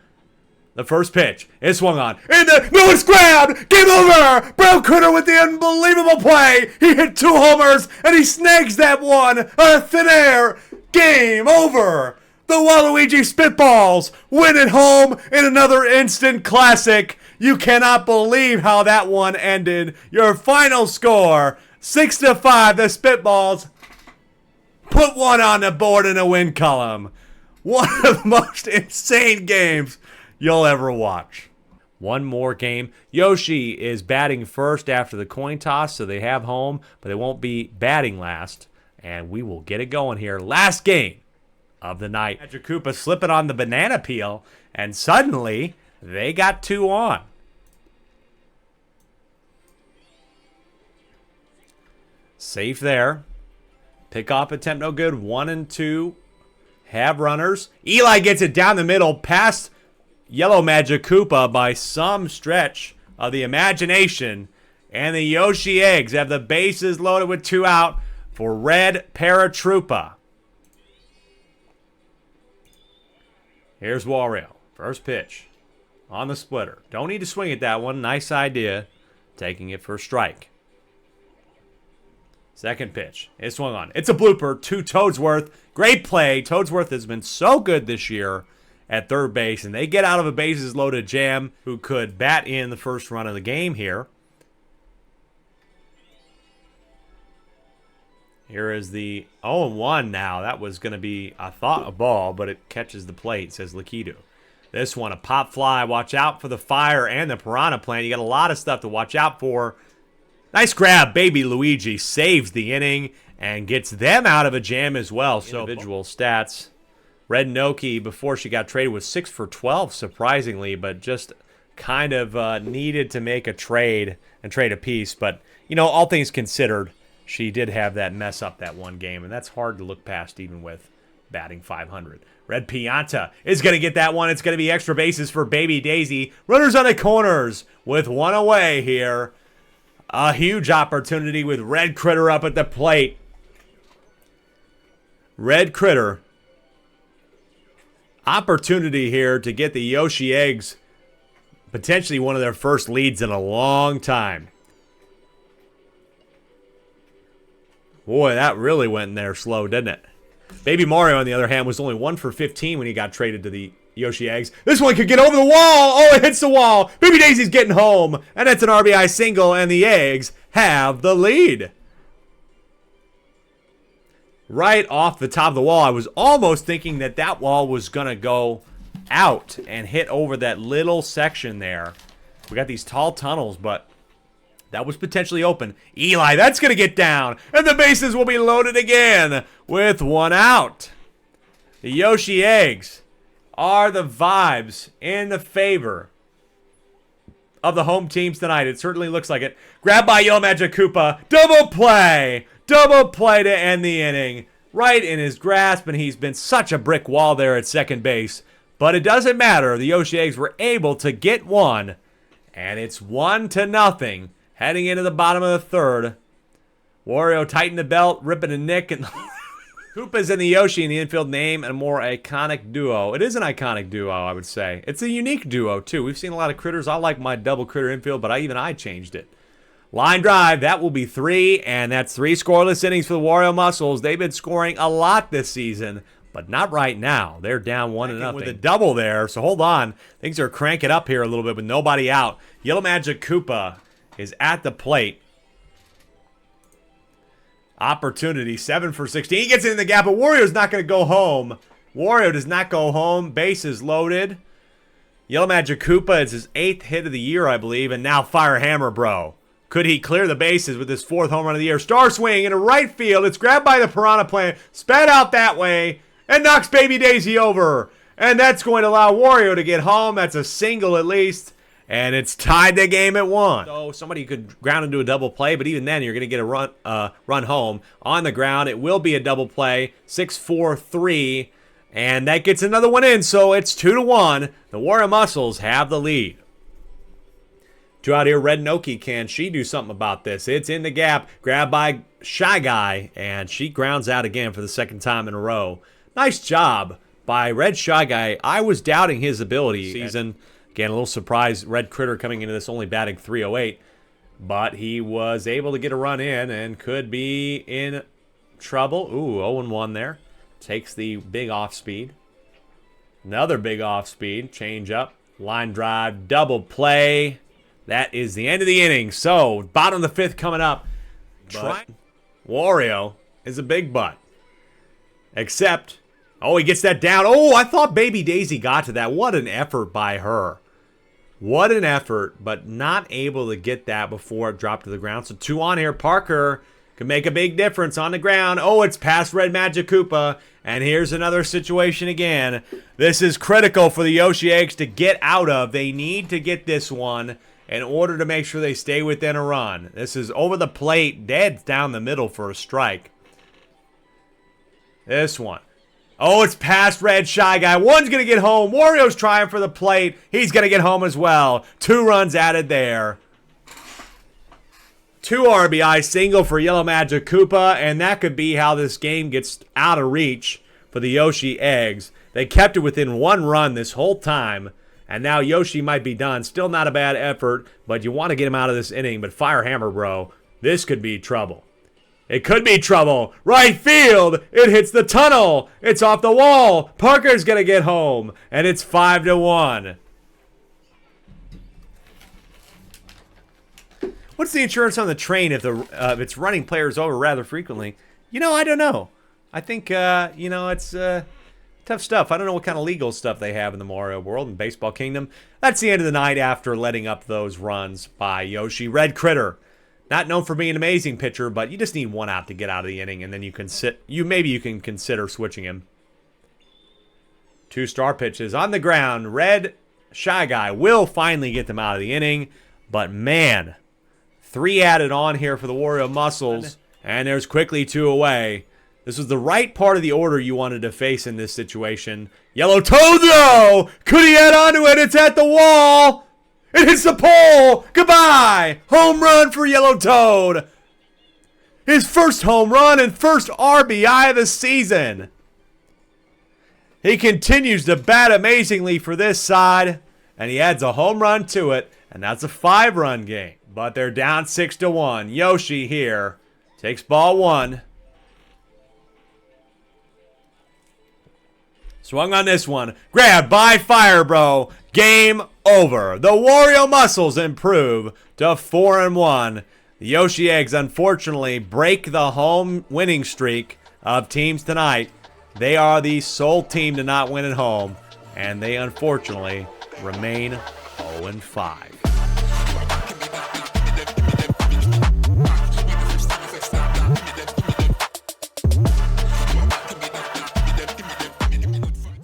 The first pitch is swung on. No, it's grabbed! Game over! Brown Critter with the unbelievable play! He hit 2 homers and he snags that one out of thin air! Game over! The Waluigi Spitballs win at home in another instant classic. You cannot believe how that one ended. Your final score, 6-5. The Spitballs put 1 on the board in a win column. One of the most insane games you'll ever watch. One more game. Yoshi is batting first after the coin toss, so they have home, but they won't be batting last. And we will get it going here. Last game of the night. Magic Koopa slipping on the banana peel, and suddenly they got 2 on. Safe there. Pickoff attempt no good. 1 and 2. Have runners. Eli gets it down the middle past Yellow Magic Koopa by some stretch of the imagination. And the Yoshi Eggs have the bases loaded with 2 out for Red Paratroopa. Here's Wario. First pitch on the splitter. Don't need to swing at that one. Nice idea. Taking it for a strike. Second pitch. It swung on. It's a blooper to Toadsworth. Great play. Toadsworth has been so good this year at third base. And they get out of a bases loaded jam who could bat in the first run of the game here. Here is the 0-1 now. That was going to be, I thought, a ball, but it catches the plate, says Lakitu. This one, a pop fly. Watch out for the fire and the piranha plant. You got a lot of stuff to watch out for. Nice grab. Baby Luigi saves the inning and gets them out of a jam as well. So individual stats. Red Noki, before she got traded, was 6 for 12, surprisingly, but just kind of needed to make a trade and trade a piece. But, you know, all things considered, she did have that mess up that one game, and that's hard to look past even with batting 500. Red Pianta is going to get that one. It's going to be extra bases for Baby Daisy. Runners on the corners with 1 away here. A huge opportunity with Red Critter up at the plate. Red Critter Opportunity here to get the Yoshi Eggs potentially one of their first leads in a long time. Boy, that really went in there slow, didn't it? Baby Mario, on the other hand, was only 1 for 15 when he got traded to the Yoshi Eggs. This one could get over the wall. Oh, it hits the wall. Baby Daisy's getting home. And it's an RBI single, and the Eggs have the lead. Right off the top of the wall, I was almost thinking that that wall was going to go out and hit over that little section there. We got these tall tunnels, but that was potentially open. Eli, that's going to get down, and the bases will be loaded again with 1 out. The Yoshi Eggs are the vibes in the favor of the home teams tonight. It certainly looks like it. Grabbed by Yellow Magic Koopa. Double play. Double play to end the inning. Right in his grasp, and he's been such a brick wall there at second base. But it doesn't matter. The Yoshi Eggs were able to get one, and it's 1-0 heading into the bottom of the third. Wario tightened the belt, ripping a nick, and Koopa's and the Yoshi in the infield name a more iconic duo. It is an iconic duo, I would say. It's a unique duo, too. We've seen a lot of critters. I like my double critter infield, but even I changed it. Line drive, that will be 3, and that's 3 scoreless innings for the Wario Muscles. They've been scoring a lot this season, but not right now. They're down 1-0 with a double there, so hold on. Things are cranking up here a little bit with nobody out. Yellow Magic Koopa is at the plate. Opportunity, 7 for 16. He gets it in the gap, but Wario's not going to go home. Wario does not go home. Bases loaded. Yellow Magic Koopa is his 8th hit of the year, I believe, and now Fire Hammer Bro. Could he clear the bases with his 4th home run of the year? Star swing into right field. It's grabbed by the Piranha Plant, spat out that way, and knocks Baby Daisy over. And that's going to allow Wario to get home. That's a single at least. And it's tied the game at 1. So somebody could ground into a double play, but even then you're going to get a run home on the ground. It will be a double play, 6-4-3, and that gets another one in. So it's 2-1. The Wario Muscles have the lead. 2 out here, Red Noki. Can she do something about this? It's in the gap, grabbed by Shy Guy, and she grounds out again for the 2nd time in a row. Nice job by Red Shy Guy. I was doubting his ability season. Again, a little surprise, Red Critter coming into this only batting .308, but he was able to get a run in and could be in trouble. Ooh, 0-1 there. Takes the big off speed. Another big off speed. Change up. Line drive. Double play. That is the end of the inning. So, bottom of the 5th coming up. Wario is a big butt. Except, oh, he gets that down. Oh, I thought Baby Daisy got to that. What an effort by her. What an effort, but not able to get that before it dropped to the ground. So 2 on here. Parker can make a big difference on the ground. Oh, it's past Red Magic Koopa. And here's another situation again. This is critical for the Yoshi Eggs to get out of. They need to get this one in order to make sure they stay within a run. This is over the plate, dead down the middle for a strike. This one. Oh, it's past Red Shy Guy. One's going to get home. Wario's trying for the plate. He's going to get home as well. 2 runs added there. 2 RBI single for Yellow Magic Koopa, and that could be how this game gets out of reach for the Yoshi Eggs. They kept it within 1 run this whole time. And now Yoshi might be done. Still not a bad effort, but you want to get him out of this inning. But Fire Hammer Bro, this could be trouble. It could be trouble. Right field. It hits the tunnel. It's off the wall. Parker's going to get home. And it's 5-1. What's the insurance on the train if it's running players over rather frequently? You know, I don't know. I think, it's... tough stuff. I don't know what kind of legal stuff they have in the Mario world and Baseball Kingdom. That's the end of the night after letting up those runs by Yoshi. Red Critter, not known for being an amazing pitcher, but you just need 1 out to get out of the inning, and then you can maybe you can consider switching him. 2 star pitches on the ground. Red Shy Guy will finally get them out of the inning, but man, 3 added on here for the Wario Muscles, and there's quickly 2 away. This was the right part of the order you wanted to face in this situation. Yellow Toad, though! Could he add onto it? It's at the wall! It hits the pole! Goodbye! Home run for Yellow Toad! His first home run and first RBI of the season. He continues to bat amazingly for this side, and he adds a home run to it, and that's a 5-run game. But they're down 6-1. Yoshi here takes ball 1. Swung on this one. Grabbed by Fire Bro. Game over. The Wario Muscles improve to 4-1. The Yoshi Eggs unfortunately break the home winning streak of teams tonight. They are the sole team to not win at home, and they unfortunately remain 0-5.